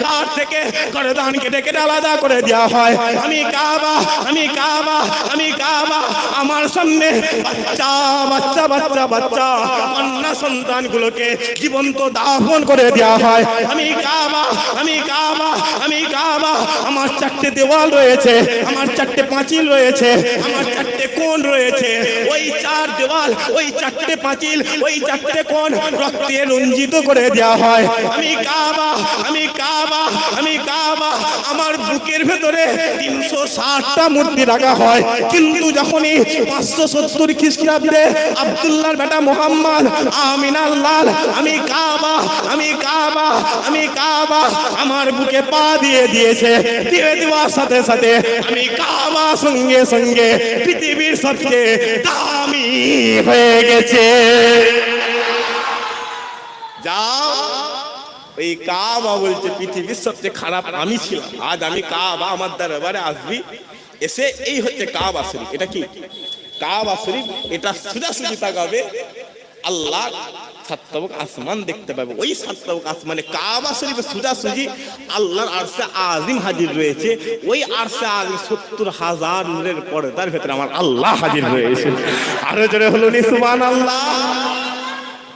Speaker 1: ঘাট থেকে গর্দান কেটে কেটে আলাদা করে দেওয়া হয়। আমি কাবা, আমি কাবা, আমি কাবা। আমার সামনে বাচ্চা বাচ্চা বাচ্চা বাচ্চা কন্যা সন্তানগুলোকে জীবন্ত দাফন করে দেওয়া হয়। আমি কাবা, আমি কাবা, আমি কাবা। আমার 4টে দেওয়াল রয়েছে, আমার 4টে পাঁচিল রয়েছে, আমার 4টে কোণ রয়েছে। ওই 4 দেওয়াল, ওই 4টে পাঁচিল, ওই 4টে কোণ রক্তে রঞ্জিত করে দেওয়া হয়। আমি কাবা, আমি কাবা, আমি কাবা। আমার বুকের ভেতরে 360টা মূর্তি রাখা হয়। কিন্তু যখনই 570 খ্রিস্টাব্দে আব্দুল্লাহর বেটা মোহাম্মদ আমিনার লাল আমি কাবা, আমি কাবা, আমি কাবা আমার বুকে পা দিয়ে দিয়েছে, দিয়ে দেওয়ার সাথে সাথে আমি কাবা সঙ্গে সঙ্গে পৃথিবীর সবচেয়ে দামি হয়ে গেছে। যাও, ওই কাবা বলছে পৃথিবীর সবচেয়ে খারাপ আমি ছিলাম, আজ আমি কাবা, আমার দরবারে আসবি, এসে এই হচ্ছে কাবা শরীফ। এটা কি কাবা শরীফ? এটা সোজাসুজি তাকাবে আল্লাহ 7 তাবক আসমান দেখতে পাবে। ওই 7 তাবক আসমানে কাবা শরীফে সোজাসুজি আল্লাহর আরশে আজিম হাজির রয়েছে। ওই আরশে আজিম 70,000 নূরের পর্দার ভেতরে আমার আল্লাহ হাজির রয়েছে। আরো জোরে হলো নি সুবহানাল্লাহ।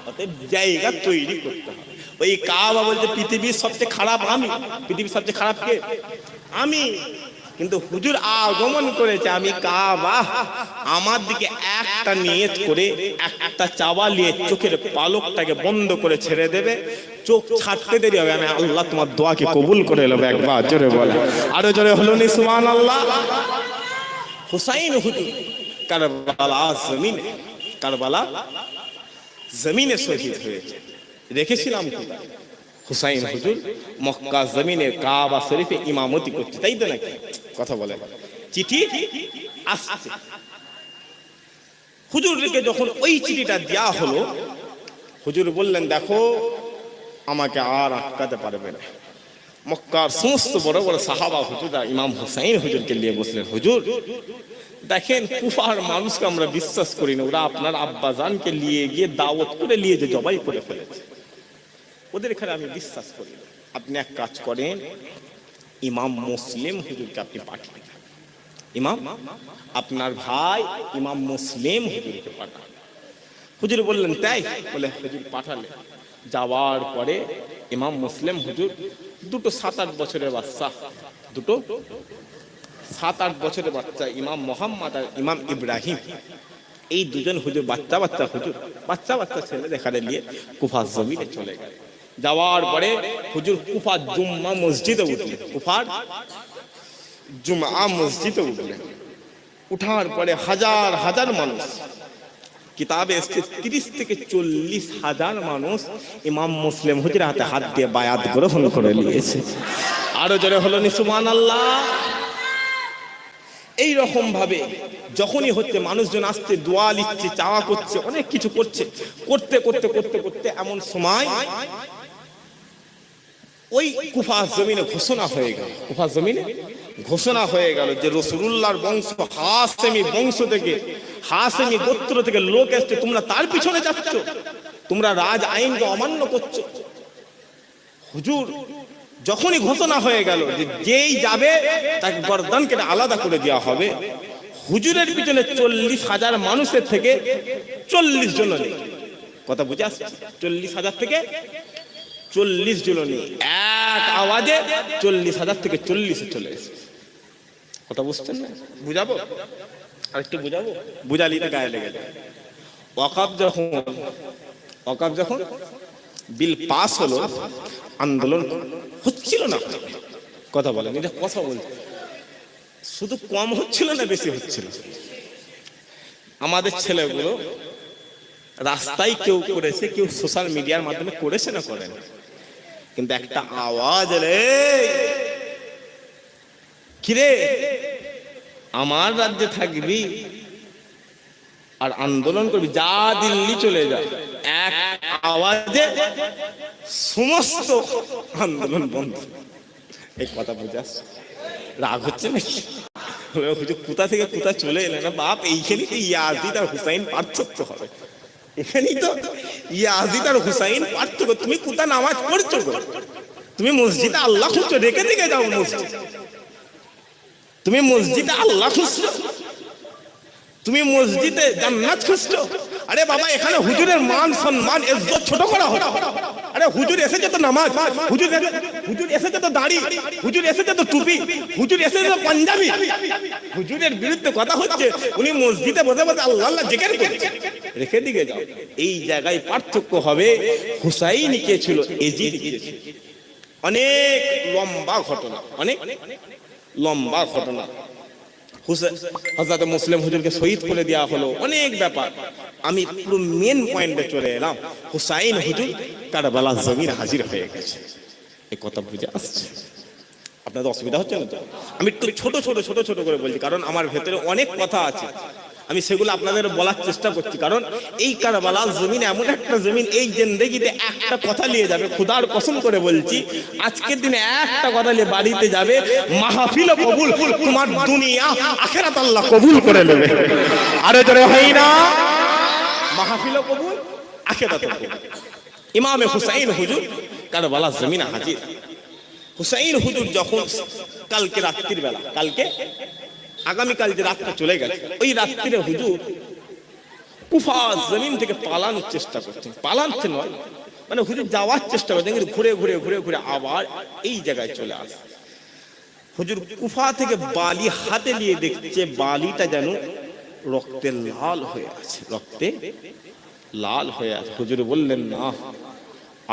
Speaker 1: অতএব জায়গা তৈরি করতে হবে। ওই কাবা বলতে পৃথিবীর সবচেয়ে খারাপ আমি, পৃথিবীর সবচেয়ে খারাপ কে? আমি। কিন্তু হুজুর আগমন করেছে আমি কাবা, আমার দিকে একটা নিয়ত করে একটা চাওয়া নিয়ে চোখের পালকটাকে বন্ধ করে ছেড়ে দেবে। চোখ ছাড়তে দেরি হবে, আমি আল্লাহ তোমার দোয়াকে কবুল করে নেব। একবার জোরে বলে, আরো জোরে হলো নি সুবহানাল্লাহ। হুসাইন হুজুর কারবালা জমিনে, কারবালা জমিনে শহীদ হয়েছে। রেখেছিলাম হুসাইন হুজুর মক্কা জমিনে কাবা শরীফে ইমামতি করছে, তাই তো নাকি? কথা বলে চিঠি আসছে। হুজুরকে যখন ওই চিঠিটা দেওয়া হলো, হুজুর বললেন দেখো আমাকে আর আটকাতে পারবে না। মক্কার সমস্ত বড় বড় সাহাবা হুজুররা ইমাম হুসাইন হুজুরকে নিয়ে বসলেন। হুজুর দেখেন, কুফার মানুষকে আমরা বিশ্বাস করি না, ওরা আপনার আব্বাজানকে নিয়ে গিয়ে দাওয়াত করে নিয়ে যে জবাই করে ফেলেছে, ওদের এখানে আমি বিশ্বাস করি না। আপনি এক কাজ করেন, ইমাম মুসলিম হুজুরকে আপনি পাঠান। ইমাম আপনার ভাই ইমাম মুসলিম হুজুরকে পাঠান। হুজুর বললেন তাই? বলে হুজুর পাঠালেন। যাওয়ার পরে ইমাম মুসলিম হুজুর দুটো 7-8 বছরের বাচ্চা, দুটো 7-8 বছরের বাচ্চা, ইমাম মোহাম্মদ আর ইমাম ইব্রাহিম, এই দুজন হুজুর বাচ্চা বাচ্চা হুজুর বাচ্চা বাচ্চা ছেলে দেখালে নিয়ে কুফার জমিনে চলে গেল। যাওয়ার পরে হুজুর কুফার জুম্মা মসজিদে উঠলেন, কুফার জুম্মা মসজিদে উঠলেন। উঠার পরে হাজার হাজার মানুষ, কিতাবে এসেছে 30 থেকে 40,000 মানুষ ইমাম মুসলিম হুজুরের হাতে হাত দিয়ে বায়াত গ্রহণ করে নিয়েছে। আরো জোরে হলো নি সুবহানাল্লাহ। এই রকম ভাবে যখনই হচ্ছে মানুষজন আসছে, দোয়া লিখছে, চাওয়া করছে, অনেক কিছু করছে, করতে করতে করতে করতে এমন সময় ওই কুফা জমিনে ঘোষণা হয়ে গেল, কুফা জমিনে ঘোষণা হয়ে গেল যে রাসূলুল্লাহর বংশ হাশেমি বংশ থেকে, হাশেমি গোত্র থেকে লোক এসছে, তোমরা তার পিছনে যাচ্ছ, তোমরা রাজ আইনকে অমান্য করছো। হুজুর যখনই ঘোষণা হয়ে গেল যে যেই যাবে তাকে গর্দান কেটে আলাদা করে দেওয়া হবে, হুজুরের পিছনে 40,000 মানুষের থেকে 40 জন নেই। কথা বুঝে আসছে? 40,000 থেকে 40 জন নেই, এক আওয়াজে 40,000 থেকে 40-এ চলে এসেছে। কথা বুঝছেন না? বুঝাবো আরেকটু, বুঝাবো, বুঝালিতে গায়ে লেগে যায়। ওয়াকাফ যখন বিল পাস হলো, আন্দোলন হচ্ছিল না। কথা বলেন, এটা কথা বলছে, শুধু কম হচ্ছিল না বেশি হচ্ছিল। আমাদের ছেলেগুলো রাস্তায় কেউ করেছে, কেউ সোশ্যাল মিডিয়ার মাধ্যমে করেছে না করেন, কিন্তু একটা আওয়াজ এলে, কিরে আমার রাজ্যে থাকবি আর আন্দোলন করবি, যা দিল্লি চলে যা, এক আওয়াজে সমস্ত আন্দোলন বন্ধ। এই কথা বুঝে আসছে? রাগ হচ্ছে নাকি? হুজুর কোথা থেকে কোথা চলে এলেন না বাপ, এইখানেই তো ইয়াজিদ আর হুসাইন পার্থক্য হবে, এখানেই তো ইয়াজিদ আর হুসাইন পার্থক্য। তুমি কোথা নামাজ পড়ছো গো? তুমি মসজিদে আল্লাহ খুঁজছো, রেখে দিকে যাও মসজিদ। তুমি মসজিদে আল্লাহ খুঁজছো, তুমি মসজিদে জান্নাত খুঁজছো। আরে বাবা, এখানে হুজুরের মান সম্মান ইজ্জত ছোট করা হয়। আরে হুজুর এসেছে তো নামাজ, হুজুর এসেছে তো দাড়ি, হুজুর এসেছে তো টুপি, হুজুর এসেছে তো পাঞ্জাবি। হুজুরের বিরুদ্ধে কথা হচ্ছে, উনি মসজিদে বসে বসে আল্লাহ আল্লাহ জিকির করছে, রেখে দিকে যাও। এই জায়গায় পার্থক্য হবে। হুসাইন কে ছিল, এজিদ কে ছিল। অনেক লম্বা ঘটনা, অনেক লম্বা ঘটনা। হযরত মুসলিম হুজুরকে শহীদ করে দেওয়া হলো, অনেক ব্যাপার। আমি পুরো মেন পয়েন্টে চলে এলাম। হুসাইন হুজুর কারবালার জমিনে হাজির হয়ে গেছে। এই কথা বুঝে আসছে? আপনাদের অসুবিধা হচ্ছে না তো? আমি একটু ছোট ছোট ছোট ছোট করে বলছি, কারণ আমার ভেতরে অনেক কথা আছে, আমি সেগুলো আপনাদের বলার চেষ্টা করছি। কারণ এই কারবালার জমিন এমন একটা জমিন, এই জিন্দেগিতে একটা কথা নিয়ে যাবে, খুদার কসম করে বলছি, আজকের দিনে একটা কথা নিয়ে বাড়িতে যাবে, মাহফিল কবুল, তোমার দুনিয়া আখিরাত আল্লাহ কবুল করে নেবে। আরে জোরে হয় না? মাহফিল কবুল, আখিরাত কবুল। ইমামে হুসাইন হুজুর কারবালার জমিনে হাজির। হুসাইন হুজুর যখন কালকে রাত্রির বেলা, কালকে আগামীকাল যে রাতটা চলে গেছে, ওই রাত্রিরে হুজুর কুফা জমিন থেকে পালানোর চেষ্টা করছেন। পালাচ্ছে নয়, মানে হুজুর যাওয়ার চেষ্টা করছেন, কিন্তু ঘুরে ঘুরে ঘুরে ঘুরে আবার এই জায়গায় চলে আসে। হুজুর কুফা থেকে বালি হাতে নিয়ে দেখছে, বালিটা যেন রক্তে লাল হয়ে আছে, রক্তে লাল হয়ে আছে। হুজুর বললেন, না,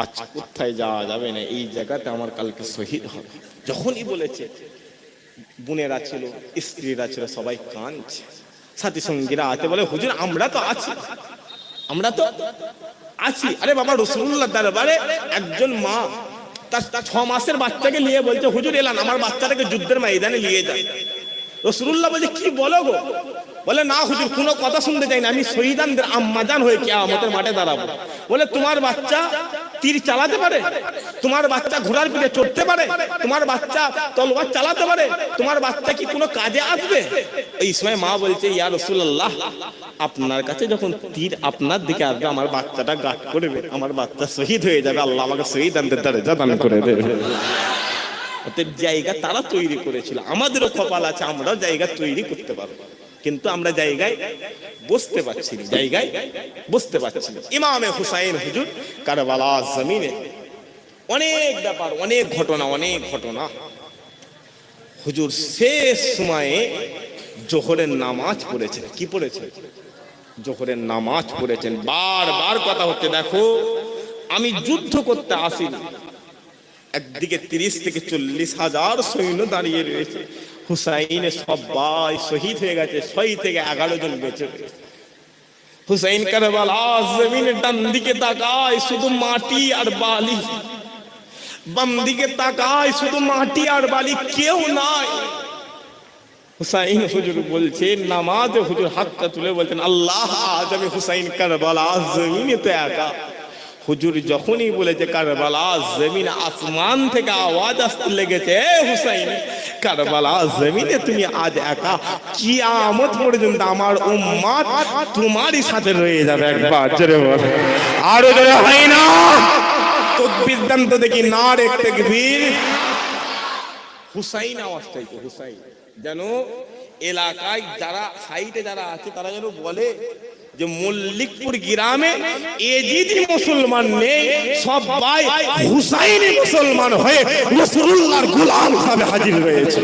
Speaker 1: আজ কোথায় যাওয়া যাবে না, এই জায়গাতে আমার কালকে শহীদ হবে। যখনই বলেছে, বোনেরা ছিল, স্ত্রীরা ছিল, সবাই কাঁদছে, সাথী সঙ্গীরা আছে, বলে হুজুর আমরা তো আছি, আমরা তো আছি। আরে বাবা, রাসূলুল্লাহ দরবারে একজন মা তার 6 মাসের বাচ্চাকে নিয়ে বলছে, হুজুর এলান, আমার বাচ্চাটাকে যুদ্ধের ময়দানে নিয়ে যান। রাসূলুল্লাহ বলছে, কি বলো গো? বলে, না হুজুর, কোনো কথা শুনতে চাই না, আমি শহীদানদের আম্মাজান হয়ে কিয়ামতের মাঠে দাঁড়াবো। বলে, তোমার বাচ্চা তীর চালাতে পারে, তোমার বাচ্চা ঘোড়ার পিঠে চড়তে পারে, তোমার বাচ্চা তলোয়ার চালাতে পারে, তোমার বাচ্চা কি কোনো কাজে আসবে? এই সময় মা বলছে, ইয়া রাসূলুল্লাহ, আপনার কাছে যখন তীর আপনার দিকে আসবে, আমার বাচ্চাটা গাট করবে, আমার বাচ্চা শহীদ হয়ে যাবে, আল্লাহ আমাকে শহীদানদের দরজা দান করে দেবে। অতএব জায়গা তারা তৈরি করেছিল, আমাদেরও কপাল আছে, আমরাও জায়গা তৈরি করতে পারবো, কিন্তু আমরা জায়গায় বসতে পারছি না, জায়গায় বসতে পারছি না। ইমামে হুসাইন হুজুর কারবালার জমিনে অনেক ব্যাপার, অনেক ঘটনা, অনেক ঘটনা। হুজুর শেষ সময়ে জোহরের নামাজ পড়েছেন। কি পড়েছেন? জোহরের নামাজ পড়েছেন। বারবার কথা হচ্ছে, দেখো আমি যুদ্ধ করতে আসিনি, একদিকে 30 থেকে 40 হাজার সৈন্য দাঁড়িয়ে রয়েছে, হুসাইনের সবাই শহীদ হয়ে গেছে, 6 থেকে 11 জন বেঁচে রয়েছে। হুসাইন কারবালার জমিনে ডান দিকে তাকায়, শুধু মাটি আর বালি, বাম দিকে তাকায়, শুধু মাটি আর বালি, কেউ নাই। হুসাইন হুজুর বলছেন, নামাজে হুজুর হাতটা তুলে বলছেন, আল্লাহ, আজ আমি হুসাইন কারবালার জমিনে তো একা। হুজুর যখনই বলেছে কারবালার জমিনে, আসমান থেকে আওয়াজ আসতে লেগেছে, হুসাইন কারবালার জমিনে তুমি আজ একা, কিয়ামত পর্যন্ত আমার উম্মত তোমারই সাথে রয়ে যাবে। একবার জোরে বল, আরো জোরে হয় না? তাকবীর দেন তো দেখি, নারে তাকবীর। হুসাইন আওয়াজটাই তো, হুসাইন যেন এলাকায় যারা সাইডে যারা আছে তারা যেন বলে যে মল্লিকপুর গ্রামে এজিদি মুসলমান নেই, সবাই হুসাইনি মুসলমান হয়ে রাসূলুল্লাহর গোলাম হিসেবে হাজির হয়েছে।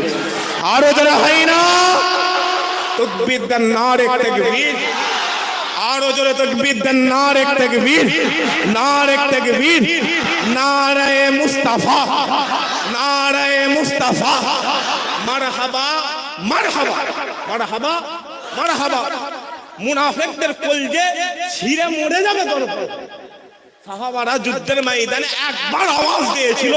Speaker 1: আরো যারা হয় না তাকবীর দেন, নারে তাকবীর। আরো জোরে তাকবীর দেন, নারে তাকবীর, নারে তাকবীর, নারে মুস্তাফা, নারে মুস্তাফা, মারহাবা মারহাবা মারহাবা মারহাবা। মুনাফিকদের কলজে ছিঁড়ে মরে যাবে দরকার। সাহাবারা যুদ্ধের ময়দানে একবার আওয়াজ দিয়েছিল,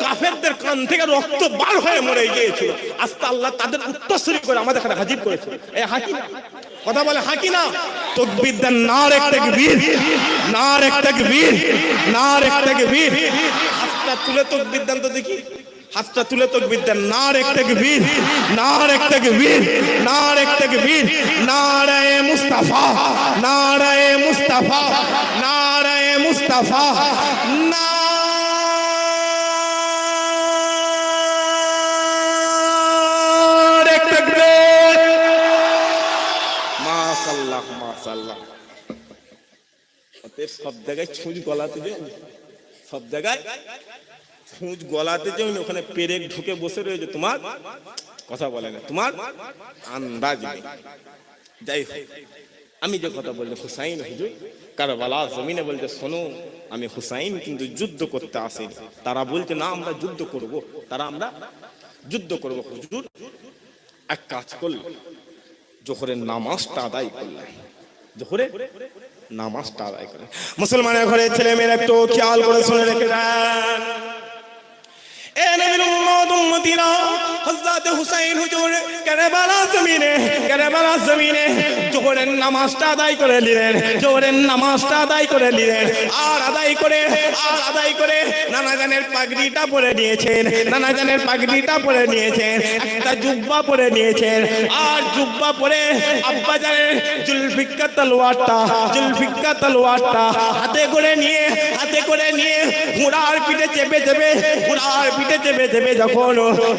Speaker 1: কাফেরদের কান থেকে রক্ত বার হয়ে মরে গিয়েছিল। আস্তে আল্লাহ তাদের উত্তরসূরি করে আমাদের এখানে হাজির করেছে। এই হাকি না কথা বলে, হাকি না? তাকবীর দেন, নারে তাকবীর, নারে তাকবীর, নারে তাকবীর। হাতটা তুলে তাকবীর দেন তো দেখি, হাতটা তুলে তাকবীর দেন, নারে তাকবীর, নারে তাকবীর, নারে তাকবীর, নারে মুস্তাফা, নারে মুস্তাফা, নারে মুস্তাফা, নারে তাকবীর। মাশাআল্লাহ মাশাআল্লাহ। সব জায়গায় ছুঁচ গলাতে যে, সব জায়গায় ছুঁচ গলাতে যে ওখানে পেরেক ঢুকে বসে রয়েছে, তোমার কথা বলে না, তোমার আন্দাজ নেই। যাই হোক, আমি যে কথা বললে হুসাইন হুজুর কারবালা জমিনে বলতে, শোনো আমি হুসাইন কিন্তু যুদ্ধ করতে আসিনি। তারা বলছে না আমরা যুদ্ধ করব, তারা আমরা যুদ্ধ করব। হুজুর এক কাজ করল, জোহরের নামাজটা আদায় করলেন, জোহরের নামাজটা আদায় করেন। মুসলমানের ঘরে ছেলে মেয়েরা একটু খেয়াল করে শুনে রেখে দেন, এ নবীর উম্মত উম্মতিরা, হযরত হুসাইন হুজুর কারবালা জমিনে, কারবালা জমিনে জোহরের নামাজটা আদায় করে নিলেন, জোহরের নামাজটা আদায় করে নিলেন। আর আদায় করে নানা জানের পাগড়িটা পরে নিয়েছেন, নানা জানের পাগড়িটা পরে নিয়েছেন, একটা জুব্বা পরে নিয়েছেন। আর জুব্বা পরে আব্বা জানের জুলফিকার তলোয়ারটা হাতে করে নিয়ে ঘোড়ার পিঠে চেপে চেপে যখন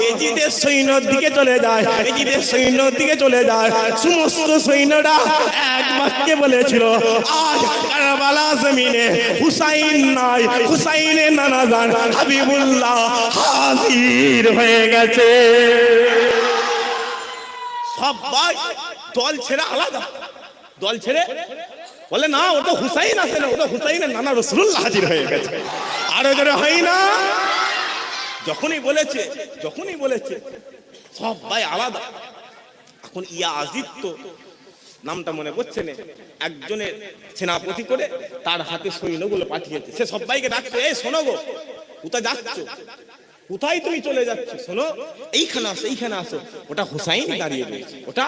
Speaker 1: এজিদের সৈন্যর দিকে চলে যায়, এজিদের সৈন্যর দিকে চলে যায়, সমস্ত সৈন্যরা এক বাক্যে বলেছিল, আজ কারবালা জমিনে হুসাইন নাই, হুসাইনের নানা জান হাবিবুল্লাহ হাজির হয়ে গেছে। সবাই দল ছেড়ে আলাদা, দল ছেড়ে বলে না ওটা হুসাইন আছে না, ওটা হুসাইনের নানা রাসূলুল্লাহ হাজির হয়ে গেছে। আরো জোরে হয় না? যখনই বলেছে সবাই আলাদা। এখন ইয়াজিদ তো নামটা মনে পড়ছে না, একজনের সেনাপতি করে তার হাতে সৈন্যগুলো পাঠিয়েছে। সে সবাইকে ডাকছে, এই শোনো গো, কোথায় যাচ্ছ, কোথায় তুমি চলে যাচ্ছ, শোনো এইখানে আসো। ওটা হুসাইন দাঁড়িয়ে রয়েছে, ওটা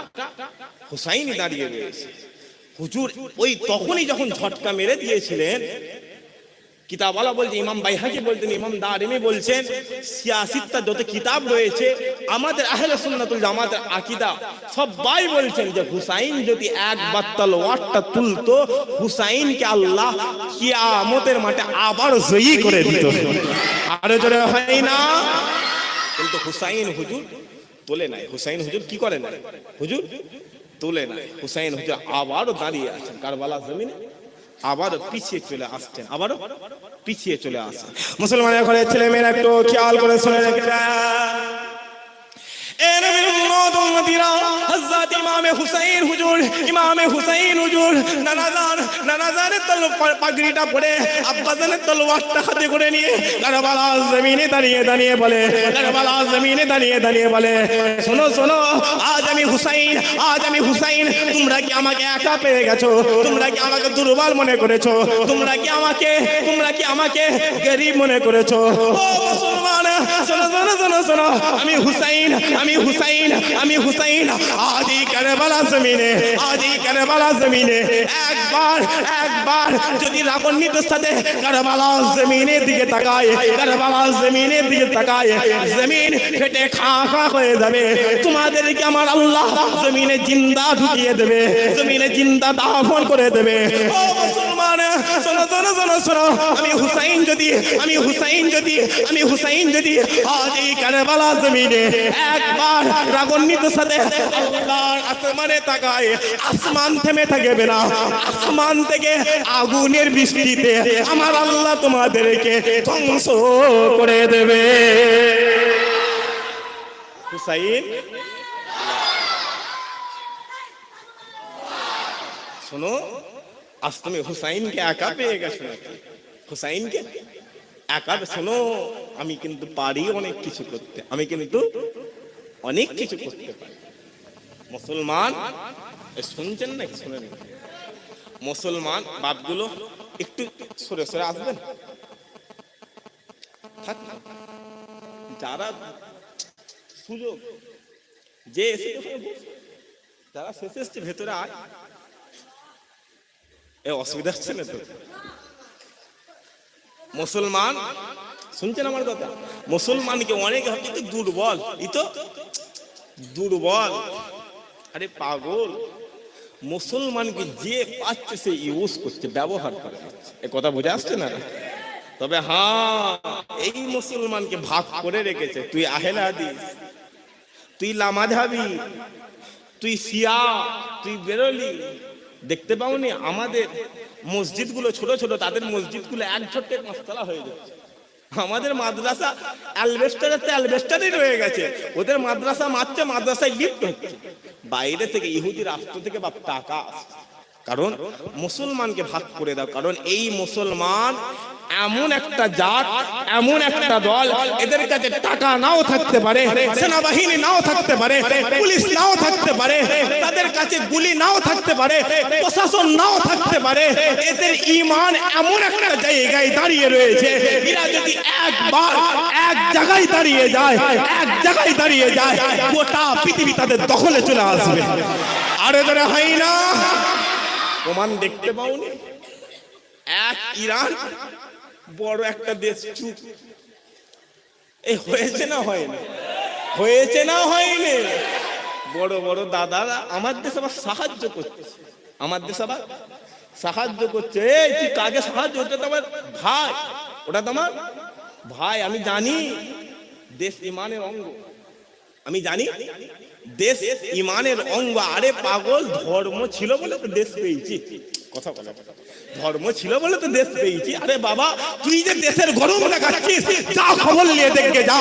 Speaker 1: হুসাইন দাঁড়িয়ে রয়েছে। হুজুর ওই তখনই যখন ঝটকা মেরে দিয়েছিলেন, কিতাবওয়ালা বলছে, ইমাম বাইহাকি বলতেন, ইমাম দারিমি বলছেন, সিয়াসিতটা যত কিতাব রয়েছে আমাদের আহলে সুন্নাতুল জামাতের আকীদা সবাই বলছেন যে হুসাইন যদি একবার তলোয়ারটা তুলতো, হুসাইনকে আল্লাহ কিয়ামতের মাঠে আবার জয়ী করে দিত। আরো জোরে হয় না? কিন্তু হুসাইন হুজুর তোলে নাই। হুসাইন হুজুর কি করে না, হুজুর তোলে নাই। হুসাইন হুজুর আবারও দাঁড়িয়ে আছেন কারবালা জমিনে, আবারও পিছিয়ে চলে আসছেন, আবারও পিছিয়ে চলে আসছেন। মুসলমানের ঘরে ছেলে মেয়েরা একটু খেয়াল করে শুনে রেখে দেন, এ নবীর উম্মত উম্মতিরা, হযরত ইমামে হুসাইন হুজুর নানাজানের পাগড়িটা পরে আব্বাজানের তলোয়ারটা হাতে করে নিয়ে কারবালার জমিনে দাঁড়িয়ে বলে, শোনো আজ আমি হুসাইন, তোমরা কি আমাকে একা পেয়ে গেছো? তোমরা কি আমাকে দুর্বল মনে করেছো? তোমরা কি আমাকে গরীব মনে করেছো? ও মুসলমান, শোনো, আমি হুসাইন আজ এই কারবালা জমিনে একবার যদি রাগান্বিতের সাথে কারবালা জমিনের দিকে তাকায়, জমিন ফেটে খা হয়ে যাবে। তোমাদেরকে আমার আল্লাহ জমিনে জিন্দা ঢুকিয়ে দেবে, জমিনে জিন্দা দাফন করে দেবে। ও মুসলমান, শোনো, আমি হুসাইন যদি আজ এই কারবালা জমিনে একবার রাগান্বিতের সাথে আল্লাহর আসমানে তাকায়, আসমান থেমে থাকবে না, আসমান থেকে আগুনের বৃষ্টিতে আমার আল্লাহ তোমাদেরকে ধ্বংস করে দেবে। হুসাইন, শোনো, আজ তুমি হুসাইনকে একা পেয়ে গেছো নাকি? হুসাইনকে একা? শোনো, আমি কিন্তু পারি অনেক কিছু করতে, আমি কিন্তু অনেক কিছু করতে পারি। মুসলমান শুনছেন নাকি? শুনেন, মুসলমান বাপগুলো একটু সরে আসবেন, যারা সুযোগ যে এসে যারা শেষ এসছে ভেতরে আয়, এ অসুবিধা হচ্ছে না তো? মুসলমান শুনছেন আমার কথা? মুসলমানকে অনেকে ভাবছে তো দুর্বল, ই তো দুর্বল। আরে পাগল, মুসলমানকে যে পাচ্ছে সে ইউজ করছে, ব্যবহার করে। এ কথা বুঝে আসছে না? তবে হ্যাঁ, এই মুসলমানকে ভাগ করে রেখেছে। তুই আহলে হাদিস, তুই লামাযহাবি, তুই শিয়া, তুই বেরোলি। দেখতে পাওনি আমাদের মসজিদগুলো ছোট ছোট, তাদের মসজিদগুলো এক ঝটকে পাঁচতলা হয়ে যাচ্ছে। আমাদের মাদ্রাসা অ্যালবেস্টারই রয়ে গেছে, ওদের মাদ্রাসা মারছে, মাদ্রাসায় লিফট হচ্ছে। বাইরে থেকে ইহুদি রাষ্ট্র থেকে বা টাকা আসছে। কারণ মুসলমানকে ভাগ করে দাও। কারণ এই মুসলমান এমন একটা জাত, এমন একটা দল, এদের কাছে টাকা নাও থাকতে পারে, সেনাবাহিনী নাও থাকতে পারে, পুলিশ নাও থাকতে পারে, তাদের কাছে গুলি নাও থাকতে পারে, প্রশাসন নাও থাকতে পারে, এদের ঈমান এমন একটা জায়গায় দাঁড়িয়ে রয়েছে, এরা যদি একবার এক জায়গায় দাঁড়িয়ে যায়, এক জায়গায় দাঁড়িয়ে যায়, গোটা পৃথিবী তাদের দখলে চলে আসবে। আরে ধরে হয় না? প্রমাণ দেখতে পাওনি? এক ইরান বড় একটা দেশ, চুপ। এই হয়েছে না হয়নি? হয়েছে না হয়নি? বড় বড় দাদারা আমার দেশ আবার সাহায্য করছে, আমার দেশ আবার সাহায্য করছে। এই তুই কাকে সাহায্য? ওটা তোমার ভাই, ওটা তোমার ভাই। আমি জানি দেশ ইমানের অঙ্গ, আমি জানি দেশ ইমানের অঙ্গ। আরে পাগল, ধর্ম ছিল বলে তো দেশ পেয়েছি। কথা বলে, ধর্ম ছিল বলে তো দেশ পেয়েছি। আরে বাবা, তুই যে দেশের গরম দেখাচ্ছিস, যা খবর নিয়ে দেখে যা।